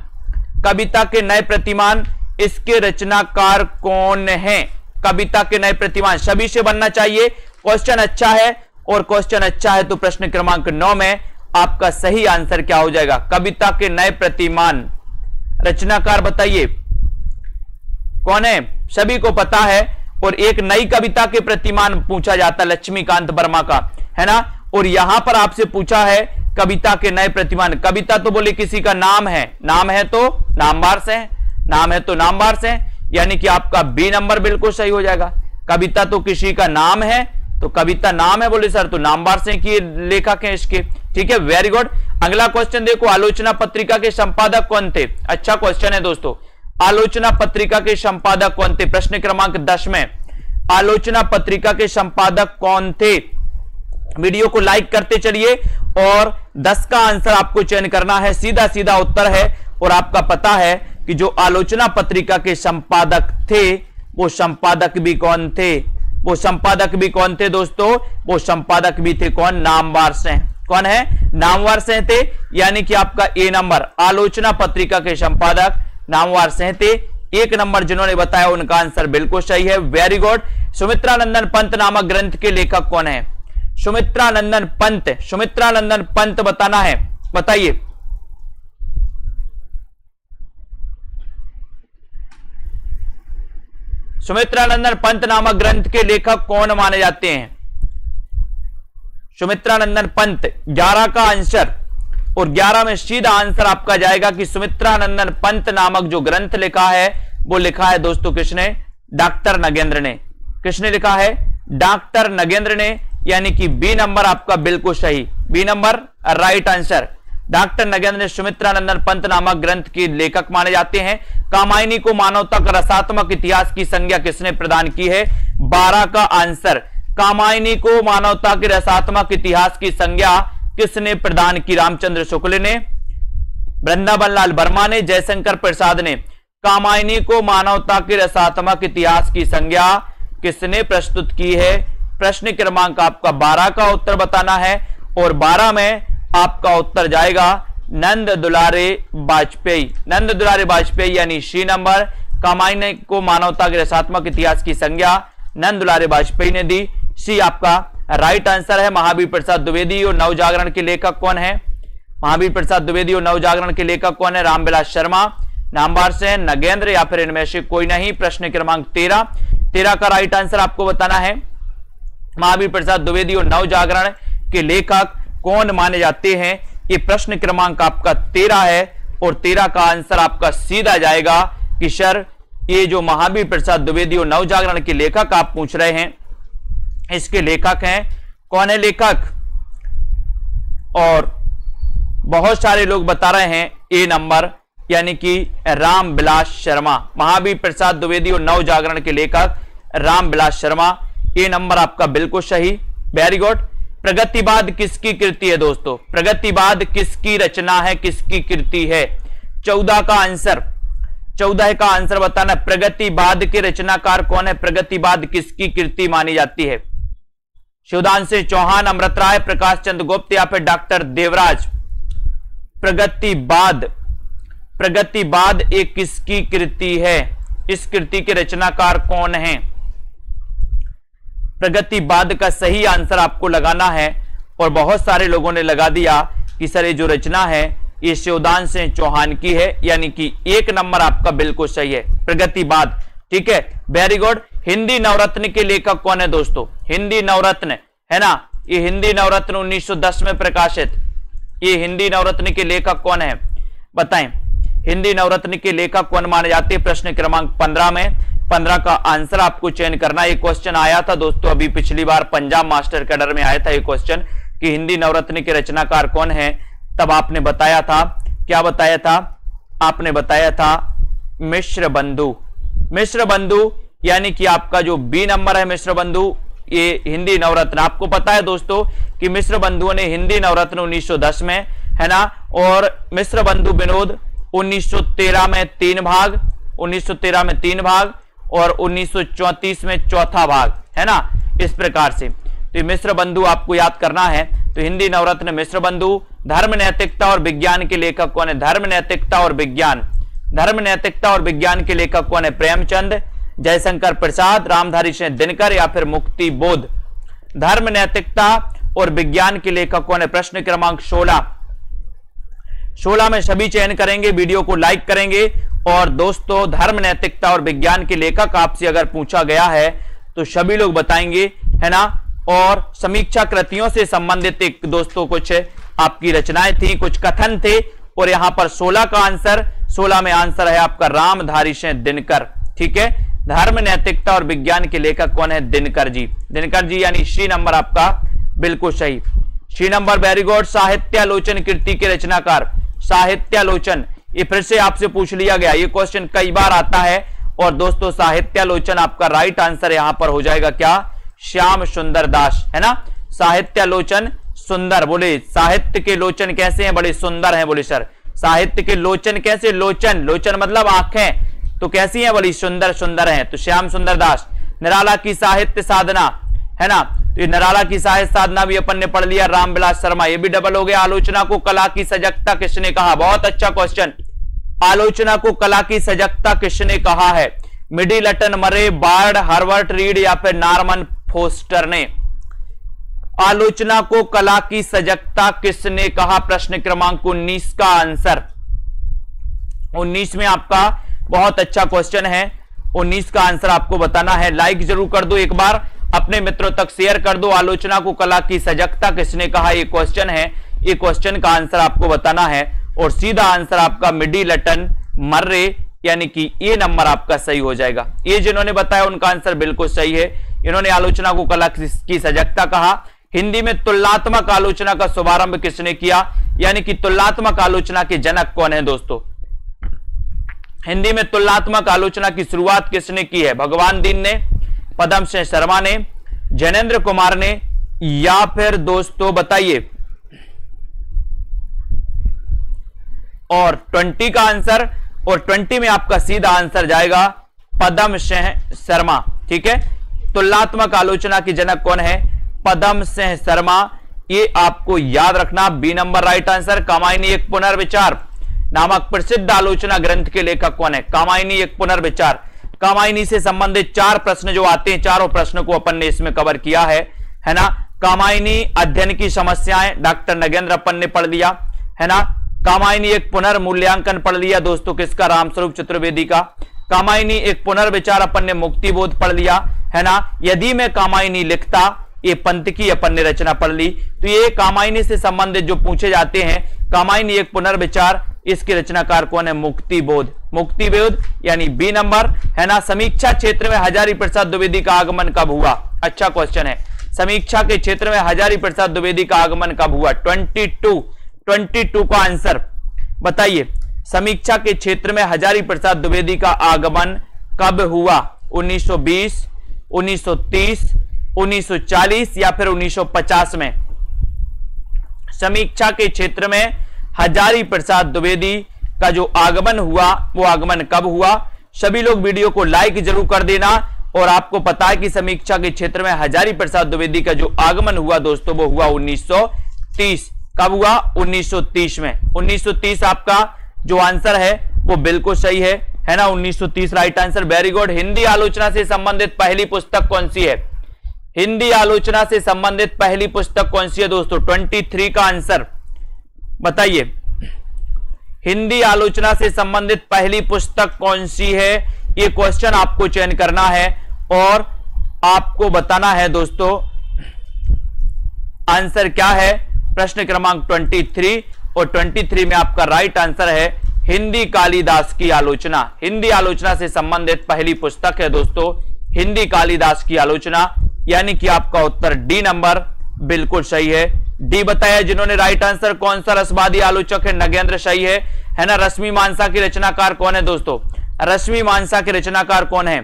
कविता के नए प्रतिमान, इसके रचनाकार कौन है? कविता के नए प्रतिमान सभी से बनना चाहिए। क्वेश्चन अच्छा है और क्वेश्चन अच्छा है तो प्रश्न क्रमांक 9 में आपका सही आंसर क्या हो जाएगा? कविता के नए प्रतिमान रचनाकार बताइए कौन है? सभी को पता है। और एक नई कविता के प्रतिमान पूछा जाता है लक्ष्मीकांत वर्मा का, है ना? और यहां पर आपसे पूछा है कविता के नए प्रतिमान। कविता तो बोले किसी का नाम है, नाम है तो नामवार से है, नाम है तो नामवार से है, यानी कि आपका बी नंबर बिल्कुल सही हो जाएगा। कविता तो किसी का नाम है, तो कविता नाम है बोले सर तो नामवार से की लेखक है इसके, ठीक है, वेरी गुड। अगला क्वेश्चन देखो, आलोचना पत्रिका के संपादक कौन थे? अच्छा क्वेश्चन है दोस्तों, आलोचना पत्रिका के संपादक कौन थे? प्रश्न क्रमांक 10 में आलोचना पत्रिका के संपादक कौन थे? वीडियो को लाइक करते चलिए और 10 का आंसर आपको चयन करना है, सीधा सीधा उत्तर है। और आपका पता है कि जो आलोचना पत्रिका के संपादक थे वो संपादक भी कौन थे? वो संपादक भी कौन थे दोस्तों? वो संपादक भी थे कौन? नामवार से। कौन है? नामवर सहते यानी कि आपका ए नंबर आलोचना पत्रिका के संपादक नामवर सहते। 1 नंबर जिन्होंने बताया उनका आंसर बिल्कुल सही है, वेरी गुड। सुमित्रानंदन पंत नामक ग्रंथ के लेखक कौन है? सुमित्रानंदन पंत, सुमित्रानंदन पंत बताना है, बताइए। सुमित्रानंदन पंत नामक ग्रंथ के लेखक कौन माने जाते हैं? सुमित्रानंदन पंत 11 का आंसर, और 11 में सीधा आंसर आपका जाएगा कि सुमित्रानंदन पंत नामक जो ग्रंथ लिखा है वो लिखा है दोस्तों किसने? डॉक्टर नगेंद्र ने। किसने लिखा है? डॉक्टर नगेंद्र ने, यानी कि बी नंबर आपका बिल्कुल सही, B number right answer. Doctor Nagendra ने सुमित्रानंदन पंत नामक ग्रंथ के लेखक माने जाते हैं। कामायनी को मानवता का रसात्मक इतिहास की संज्ञा किसने प्रदान की है? 12 का आंसर। कामायनी को मानवता के रसात्मक इतिहास की संज्ञा किसने प्रदान की? रामचंद्र शुक्ल ने, वृंदावन लाल वर्मा ने, जयशंकर प्रसाद ने। कामायनी को मानवता के रसात्मक इतिहास की संज्ञा किसने प्रस्तुत की है? प्रश्न क्रमांक आपका 12 का उत्तर बताना है, और 12 में आपका उत्तर जाएगा नंद दुलारे वाजपेयी। नंद दुलारे वाजपेयी यानी सी नंबर। कामायनी को मानवता के रसात्मक इतिहास की संज्ञा नंद दुलारे वाजपेयी ने दी, सी आपका राइट आंसर है। महावीर प्रसाद द्विवेदी और नवजागरण के लेखक कौन है? महावीर प्रसाद द्विवेदी और नवजागरण के लेखक कौन है? रामविलास शर्मा। नामवार से है नगेंद्र या फिर इनमें से कोई नहीं। प्रश्न क्रमांक 13 का राइट आंसर आपको बताना है। महावीर प्रसाद द्विवेदी और नवजागरण के लेखक कौन माने जाते हैं? ये प्रश्न क्रमांक आपका 13 है, और 13 का आंसर आपका सीधा जाएगा कि सर ये जो महावीर प्रसाद द्विवेदी और नवजागरण के लेखक आप पूछ रहे हैं, इसके लेखक हैं, कौन है लेखक? और बहुत सारे लोग बता रहे हैं ए नंबर, यानी कि रामविलास शर्मा। महावीर प्रसाद द्विवेदी और नवजागरण के लेखक रामविलास शर्मा, ए नंबर आपका बिल्कुल सही, वेरी गुड। प्रगतिवाद किसकी कृति है दोस्तों? प्रगतिवाद किसकी रचना है, किसकी कृति है? 14 का आंसर, 14 का आंसर बताना। प्रगतिवाद के रचनाकार कौन है? प्रगतिवाद किसकी कृति मानी जाती है? शिवदान चौहान, अमृत राय, प्रकाश चंद्र गुप्त या फिर डॉक्टर देवराज? प्रगतिवाद, प्रगतिवाद एक किसकी कृति है? इस कृति के रचनाकार कौन है? प्रगतिवाद का सही आंसर आपको लगाना है, और बहुत सारे लोगों ने लगा दिया कि सर ये जो रचना है ये शिवदान चौहान की है, यानी कि 1 नंबर आपका बिल्कुल सही है, प्रगतिवाद। ठीक है, वेरी गुड। हिंदी नवरत्न के लेखक कौन है दोस्तों? हिंदी नवरत्न है ना, ये हिंदी नवरत्न 1910 में प्रकाशित, ये हिंदी नवरत्न के लेखक कौन है बताएं? हिंदी नवरत्न के लेखक कौन माने जाते हैं? प्रश्न क्रमांक 15 में 15 का आंसर आपको चयन करना। ये क्वेश्चन आया था दोस्तों अभी पिछली बार पंजाब मास्टर कैडर में आया था ये क्वेश्चन कि हिंदी नवरत्न के रचनाकार कौन है। तब आपने बताया था, क्या बताया था? आपने बताया था मिश्र बंधु। मिश्र बंधु यानी कि आपका जो बी नंबर है मिश्र बंधु, ये हिंदी नवरत्न। आपको पता है दोस्तों कि मिश्र बंधुओं ने हिंदी नवरत्न 1910 में, है ना, और मिश्र बंधु विनोद 1913 में 3 भाग, 1913 में 3 भाग, और 1934 में 4था भाग, है ना, इस प्रकार से। तो मिश्र बंधु आपको याद करना है। तो हिंदी नवरत्न मिश्र बंधु। धर्म नैतिकता और विज्ञान के लेखक कौन है? धर्म नैतिकता और विज्ञान, धर्म नैतिकता और विज्ञान के लेखक कौन है? प्रेमचंद, जयशंकर प्रसाद, रामधारी सिंह दिनकर या फिर मुक्ति बोध? धर्म नैतिकता और विज्ञान के लेखक कौन है? प्रश्न क्रमांक 16 में सभी चयन करेंगे, वीडियो को लाइक करेंगे। और दोस्तों धर्म नैतिकता और विज्ञान के लेखक आपसे अगर पूछा गया है तो सभी लोग बताएंगे, है ना। और समीक्षा कृतियों से संबंधित एक दोस्तों कुछ आपकी रचनाएं थी, कुछ कथन थे, और यहां पर 16 का आंसर, 16 में आंसर है आपका रामधारी सिंह दिनकर। ठीक है, धर्म नैतिकता और विज्ञान के लेखक कौन है? दिनकर जी, दिनकर जी, यानी सी नंबर आपका बिल्कुल सही, सी नंबर, वेरी गुड। साहित्यालोचन कृति के रचनाकार, साहित्यालोचन, ये फिर से आपसे पूछ लिया गया, ये क्वेश्चन कई बार आता है। और दोस्तों साहित्यालोचन आपका राइट आंसर यहां पर हो जाएगा क्या? श्याम सुंदर दास, है ना। साहित्यालोचन सुंदर, बोले साहित्य के लोचन कैसे हैं? बड़े सुंदर हैं। बोले सर साहित्य के लोचन कैसे? लोचन, लोचन मतलब आंखें, तो कैसी हैं? बड़ी सुंदर सुंदर हैं। तो श्याम सुंदर दास। निराला की साहित्य साधना, है ना, तो ये नराला की साहित्य साधना भी अपन ने पढ़ लिया, रामविलास शर्मा, ये भी डबल हो गया। आलोचना को कला की सजगता किसने कहा? बहुत अच्छा क्वेश्चन। आलोचना को कला की सजगता किसने कहा है? मिडिलटन, मरे, बार्ड, हार्वर्ट रीड या फिर नॉर्मन फोस्टर ने? आलोचना को कला की सजगता किसने कहा? प्रश्न क्रमांक 19 का आंसर 19 में आपका बहुत अच्छा क्वेश्चन है। 19 का आंसर आपको बताना है। लाइक जरूर कर दो, एक बार अपने मित्रों तक शेयर कर दो। आलोचना को कला की सजगता किसने कहा? ये क्वेश्चन है, ये क्वेश्चन का आंसर आपको बताना है और सीधा आंसर आपका मिडिलटन, मर्रे, यानी कि ये नंबर आपका सही हो जाएगा। ये जिन्होंने बताया उनका आंसर बिल्कुल सही है। इन्होंने आलोचना को कला की सजगता कहा। हिंदी में तुलनात्मक आलोचना का शुभारंभ किसने किया? यानी कि तुलनात्मक आलोचना के जनक कौन है दोस्तों? हिंदी में तुलनात्मक आलोचना की शुरुआत किसने की है? भगवान दीन ने, पदम सिंह शर्मा ने, जैनेन्द्र कुमार ने, या फिर दोस्तों बताइए। और 20 का आंसर, और 20 में आपका सीधा आंसर जाएगा पदम सिंह शर्मा। ठीक है, तुलनात्मक आलोचना के जनक कौन है? पदम सिंह शर्मा। ये आपको याद रखना, B number right answer. Kamayani एक पुनर्विचार नामक प्रसिद्ध आलोचना ग्रंथ के लेखक कौन है? कामायनी एक पुनर्विचार। कामायनी से संबंधित 4 प्रश्न जो आते हैं, चारों प्रश्न को अपन ने इसमें कवर किया है ना। कामायनी अध्ययन की समस्याएं डॉक्टर नगेंद्र अपन ने पढ़ लिया, है ना। कामायनी एक पुनर्मूल्यांकन पढ़ लिया दोस्तों, किसका? रामस्वरूप चतुर्वेदी का। कामायनी एक पुनर्विचार अपन ने मुक्तिबोध पढ़ लिया, है ना। यदि मैं कामायनी लिखता, ये पंत की अपन ने रचना पढ़ ली। तो ये कामायनी से संबंधित जो पूछे जाते हैं, कामायनी एक पुनर्विचार, इसके रचनाकार कौन है? मुक्तिबोध। मुक्तिबोध यानी बी नंबर, है ना। समीक्षा क्षेत्र में हजारी प्रसाद द्विवेदी का आगमन कब हुआ? अच्छा क्वेश्चन है। समीक्षा के क्षेत्र में हजारी प्रसाद द्विवेदी का आगमन कब हुआ? 22 का आंसर बताइए। समीक्षा के क्षेत्र में हजारी प्रसाद द्विवेदी का आगमन कब हुआ? 1920, 1930, 1940 या फिर 1950 में? समीक्षा के क्षेत्र में हजारी प्रसाद द्विवेदी का जो आगमन हुआ, वो आगमन कब हुआ? सभी लोग वीडियो को लाइक जरूर कर देना। और आपको पता है कि समीक्षा के क्षेत्र में हजारी प्रसाद द्विवेदी का जो आगमन हुआ दोस्तों, वो हुआ 1930। कब हुआ? 1930 में। 1930 आपका जो आंसर है वो बिल्कुल सही है ना। 1930 right answer, very good. Hindi आलोचना से संबंधित पहली पुस्तक कौन सी है? हिंदी आलोचना से संबंधित पहली पुस्तक कौन सी है दोस्तों? 23 का आंसर बताइए। हिंदी आलोचना से संबंधित पहली पुस्तक कौन सी है? ये क्वेश्चन आपको चयन करना है और आपको बताना है दोस्तों आंसर क्या है। प्रश्न क्रमांक 23 और 23 में आपका राइट आंसर है हिंदी कालिदास की आलोचना। हिंदी आलोचना से संबंधित पहली पुस्तक है दोस्तों हिंदी कालिदास की आलोचना, यानी कि आपका उत्तर डी नंबर बिल्कुल सही है। डी बताया जिन्होंने राइट आंसर। कौन सा रसवादी आलोचक है? नगेंद्र सही है ना। रश्मिमांसा की रचनाकार कौन है दोस्तों? रश्मिमांसा के रचनाकार कौन है?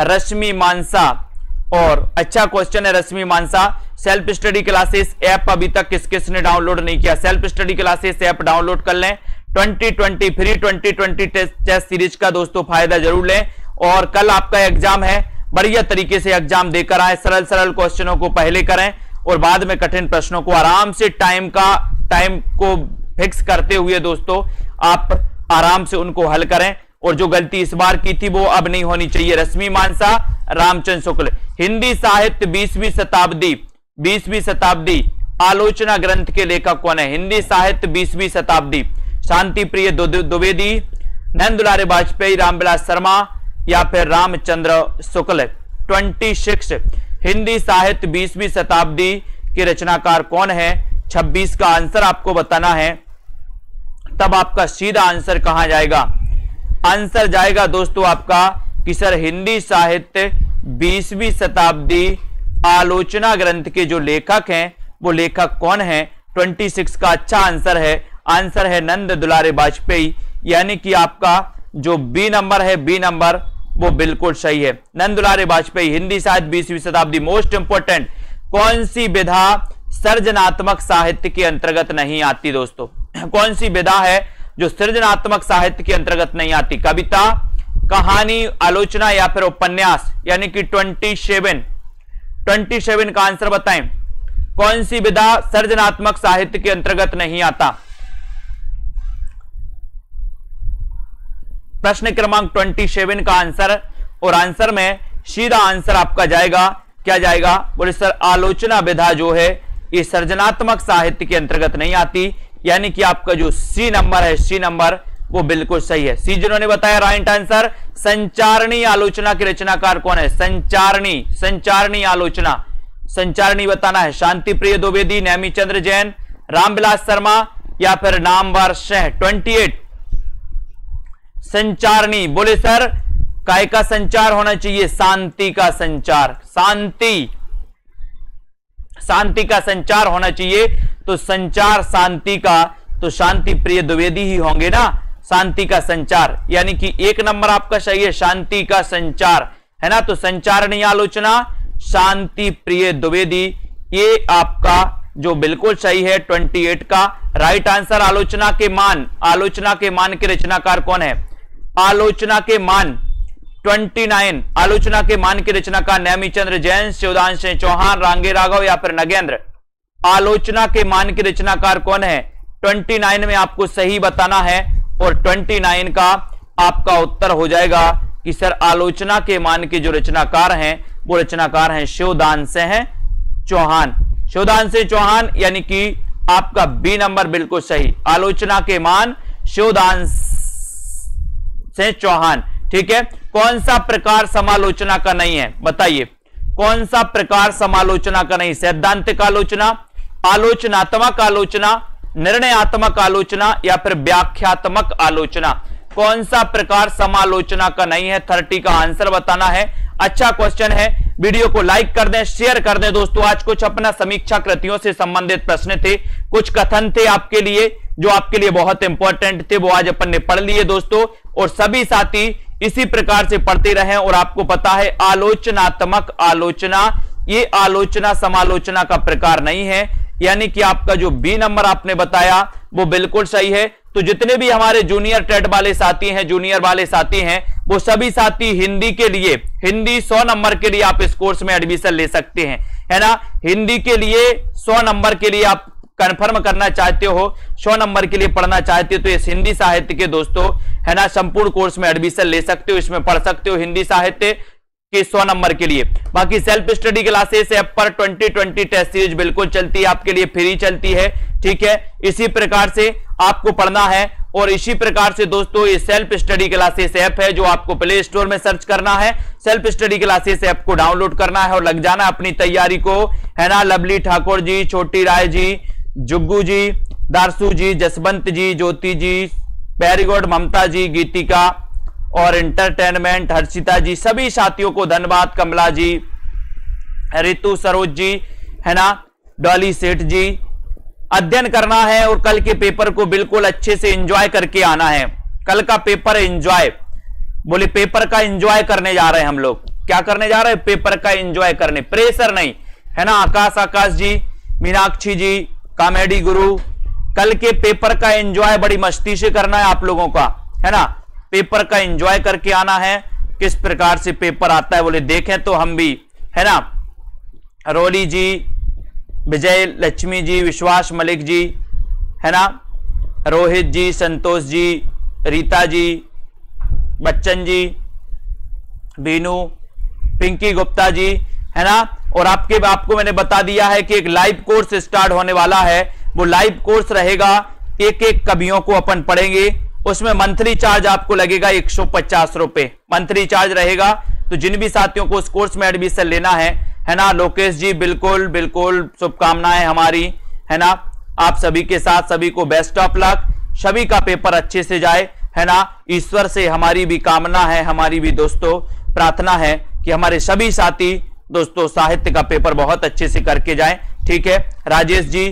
रश्मिमांसा। और अच्छा क्वेश्चन है रश्मिमांसा। सेल्फ स्टडी क्लासेस ऐप अभी तक किस किस ने डाउनलोड नहीं किया? Self study classes app download कर लें। 2020 फ्री 2020 टेस्ट सीरीज का दोस्तों फायदा जरूर लें। और कल आपका एग्जाम है, बढ़िया तरीके से एग्जाम देकर आए। सरल सरल क्वेश्चनों को पहले करें और बाद में कठिन प्रश्नों को आराम से टाइम को फिक्स करते हुए दोस्तों आप आराम से उनको हल करें। और जो गलती इस बार की थी वो अब नहीं होनी चाहिए। रश्मिमांसा, रामचंद्र शुक्ल। हिंदी साहित्य 20वीं शताब्दी आलोचना ग्रंथ के लेखक कौन है? हिंदी साहित्य 20वीं शताब्दी शांति प्रिय द्विवेदी, नंद दुलारे वाजपेयी, रामविलास शर्मा या फिर रामचंद्र शुक्ल। 26 हिंदी साहित्य 20वीं शताब्दी के रचनाकार कौन है? 26 का आंसर आपको बताना है। तब आपका सीधा आंसर कहां जाएगा? आंसर जाएगा दोस्तों आपका कि सर हिंदी साहित्य 20वीं शताब्दी आलोचना ग्रंथ के जो लेखक हैं वो लेखक कौन है? 26 का अच्छा आंसर है। आंसर है नंद दुलारे वाजपेयी, यानी कि आपका जो बी नंबर है, बी नंबर वो बिल्कुल सही है। नंद दुलारे वाजपेयी। हिंदी साहित्य 20वीं शताब्दी। मोस्ट इंपोर्टेंट, कौन सी विधा सृजनात्मक साहित्य के अंतर्गत नहीं आती दोस्तों? कौन सी विधा है जो सृजनात्मक साहित्य के अंतर्गत नहीं आती? कविता, कहानी, आलोचना या फिर उपन्यास? यानी कि 27 का आंसर बताएं। कौन सी विधा सृजनात्मक साहित्य के अंतर्गत नहीं आता? प्रश्न क्रमांक 27 का आंसर, और आंसर में सीधा आंसर आपका जाएगा, क्या जाएगा? बोले सर आलोचना विधा जो है ये सृजनात्मक साहित्य के अंतर्गत नहीं आती, यानी कि आपका जो सी नंबर है, सी नंबर वो बिल्कुल सही है। सी जिन्होंने बताया राइट आंसर। संचारणी आलोचना के रचनाकार कौन है? संचारणी आलोचना, संचारणी बताना है। शांति प्रिय द्विवेदी, नेमीचंद्र जैन, रामविलास शर्मा या फिर नामवर शेह। 28 संचारणी, बोले सर काय का संचार होना चाहिए? शांति का संचार, शांति का संचार होना चाहिए। तो संचार शांति का, तो शांति प्रिय द्विवेदी ही होंगे ना, शांति का संचार, यानी कि एक नंबर आपका सही है, शांति का संचार है ना। तो संचारणी आलोचना, शांति प्रिय द्विवेदी, ये आपका जो बिल्कुल सही है 28 का राइट आंसर। आलोचना के मान, आलोचना के मान के रचनाकार कौन है? आलोचना के मान 29, आलोचना के मान के रचनाकार नेमीचंद्र जैन, शिवदांश चौहान, रांगे राघव या फिर नगेंद्र। आलोचना के मान के रचनाकार कौन है? 29 में आपको सही बताना है, और 29 का आपका उत्तर हो जाएगा कि सर आलोचना के मान के जो रचनाकार हैं वो रचनाकार हैं शिवदांश चौहान, शिवदांश चौहान, यानी कि आपका बी नंबर बिल्कुल सही। आलोचना के मान शिवदांश चौहान, ठीक है। कौन सा प्रकार समालोचना का नहीं है? बताइए कौन सा प्रकार समालोचना का नहीं? सैद्धांतिक आलोचना, आलोचनात्मक आलोचना, निर्णयात्मक आलोचना या फिर व्याख्यात्मक आलोचना? कौन सा प्रकार समालोचना का नहीं है? 30 का आंसर बताना है। अच्छा क्वेश्चन है, वीडियो को लाइक कर दें, शेयर कर दें दोस्तों। आज कुछ अपना समीक्षा कृतियों से संबंधित प्रश्न थे, कुछ कथन थे आपके लिए जो आपके लिए बहुत इंपॉर्टेंट थे, वो आज अपन ने पढ़ लिए दोस्तों। और सभी साथी इसी प्रकार से पढ़ते रहें। और आपको पता है आलोचनात्मक आलोचना, ये आलोचना समालोचना का प्रकार नहीं है, यानी कि आपका जो बी नंबर आपने बताया वो बिल्कुल सही है। तो जितने भी हमारे जूनियर टेट वाले साथी हैं, जूनियर वाले साथी हैं, वो सभी साथी हिंदी के लिए, हिंदी 100 नंबर के लिए आप इस कोर्स में एडमिशन ले सकते हैं, है ना। हिंदी के लिए 100 नंबर के लिए आप कंफर्म करना चाहते हो, 100 नंबर के लिए पढ़ना चाहते हो, तो इस हिंदी साहित्य के दोस्तों, है ना, संपूर्ण कोर्स में एडमिशन ले सकते हो, इसमें पढ़ सकते हो हिंदी साहित्य के 100 नंबर के लिए। बाकी सेल्फ स्टडी क्लासेस ऐप पर 2020 टेस्ट सीरीज बिल्कुल चलती है, आपके लिए फ्री चलती है, ठीक है। इसी प्रकार से आपको पढ़ना है। और इसी प्रकार से दोस्तों ये सेल्फ स्टडी क्लासेस ऐप है जो आपको प्ले स्टोर में सर्च करना है, सेल्फ स्टडी क्लासेस ऐप को डाउनलोड करना है और लग जाना अपनी तैयारी को, है ना। लवली ठाकुर जी, छोटी राय जी, जुग्गू जी, दारसू जी, जसवंत जी, ज्योति जी, वेरी गुड, ममता जी, गीतिका और एंटरटेनमेंट, हर्षिता जी, सभी साथियों को धन्यवाद। कमला जी, रितु सरोज जी, है ना, डॉली सेठ जी। अध्ययन करना है और कल के पेपर को बिल्कुल अच्छे से एंजॉय करके आना है। कल का पेपर एंजॉय, बोले पेपर का एंजॉय करने जा रहे हैं हम लोग। क्या करने जा रहे हैं? पेपर का एंजॉय करने, प्रेशर नहीं, है ना। आकाश जी, मीनाक्षी जी, कॉमेडी गुरु, कल के पेपर का एंजॉय बड़ी मस्ती से करना है आप लोगों का, है ना। पेपर का एंजॉय करके आना है। किस प्रकार से पेपर आता है बोले देखें तो हम भी, है ना। रोली जी, विजय लक्ष्मी जी, विश्वास मलिक जी, है ना, रोहित जी, संतोष जी, रीता जी, बच्चन जी, बीनू, पिंकी गुप्ता जी, है ना। और आपको मैंने बता दिया है कि एक लाइव कोर्स स्टार्ट होने वाला है। वो लाइव कोर्स रहेगा, एक एक कवियों को अपन पढ़ेंगे। उसमें मंथली चार्ज आपको लगेगा 150 रुपए मंथली चार्ज रहेगा। तो जिन भी साथियों को उस कोर्स में एडमिशन लेना है ना, लोकेश जी बिल्कुल बिल्कुल शुभकामनाएं हमारी, है ना। आप सभी के साथ, सभी को बेस्ट ऑफ लक, सभी का पेपर अच्छे से जाए, है ना। ईश्वर से हमारी भी कामना है, हमारी भी दोस्तों प्रार्थना है कि हमारे सभी साथी दोस्तों साहित्य का पेपर बहुत अच्छे से करके जाएं, ठीक है। राजेश जी,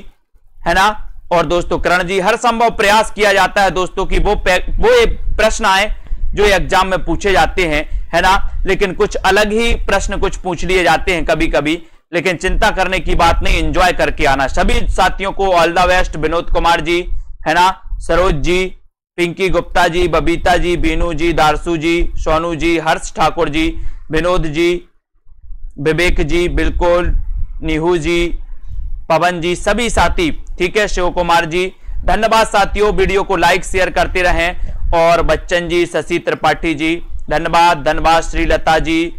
है ना, और दोस्तों करण जी, हर संभव प्रयास किया जाता है दोस्तों कि वो प्रश्न आए जो एग्जाम में पूछे जाते हैं, है ना। लेकिन कुछ अलग ही प्रश्न कुछ पूछ लिए जाते हैं कभी कभी, लेकिन चिंता करने की बात नहीं, एंजॉय करके आना। सभी साथियों को all the best. Vinod Kumar ji, है ना, सरोज जी, पिंकी गुप्ता जी, बबीता जी, बीनू जी, दारसू जी, सोनू जी, हर्ष ठाकुर जी, विनोद जी, विवेक जी, बिल्कुल, निहू जी, पवन जी, सभी साथी, ठीक है, शिव कुमार जी, धन्यवाद साथियों। वीडियो को लाइक शेयर करते रहें। और बच्चन जी, शशि त्रिपाठी जी, धन्यवाद, धन्यवाद, श्रीलता जी,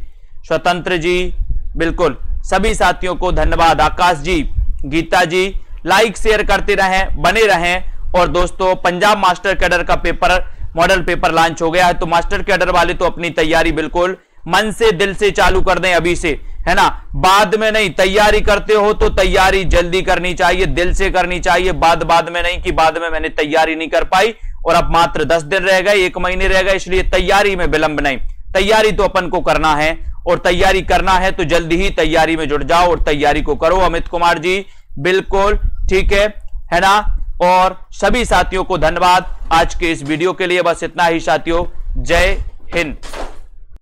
स्वतंत्र जी, बिल्कुल सभी साथियों को धन्यवाद, आकाश जी, गीता जी, लाइक शेयर करते रहें, बने रहें। और दोस्तों, पंजाब मास्टर कैडर का पेपर, मॉडल पेपर लॉन्च हो गया है, तो मास्टर कैडर वाले तो अपनी तैयारी बिल्कुल मन से, दिल से चालू कर दें अभी से, है ना, बाद में नहीं। तैयारी करते हो तो तैयारी जल्दी करनी चाहिए, दिल से करनी चाहिए, बाद में नहीं कि बाद में मैंने तैयारी नहीं कर पाई और अब मात्र 10 दिन रह गए, 1 महीने रह गए, इसलिए तैयारी में विलंब नहीं। तैयारी तो अपन को करना है, और तैयारी करना है तो जल्दी ही तैयारी में जुट जाओ और तैयारी को करो। अमित कुमार जी, बिल्कुल ठीक है ना। और सभी साथियों को धन्यवाद आज के इस वीडियो के लिए। बस इतना ही साथियों, जय हिंद।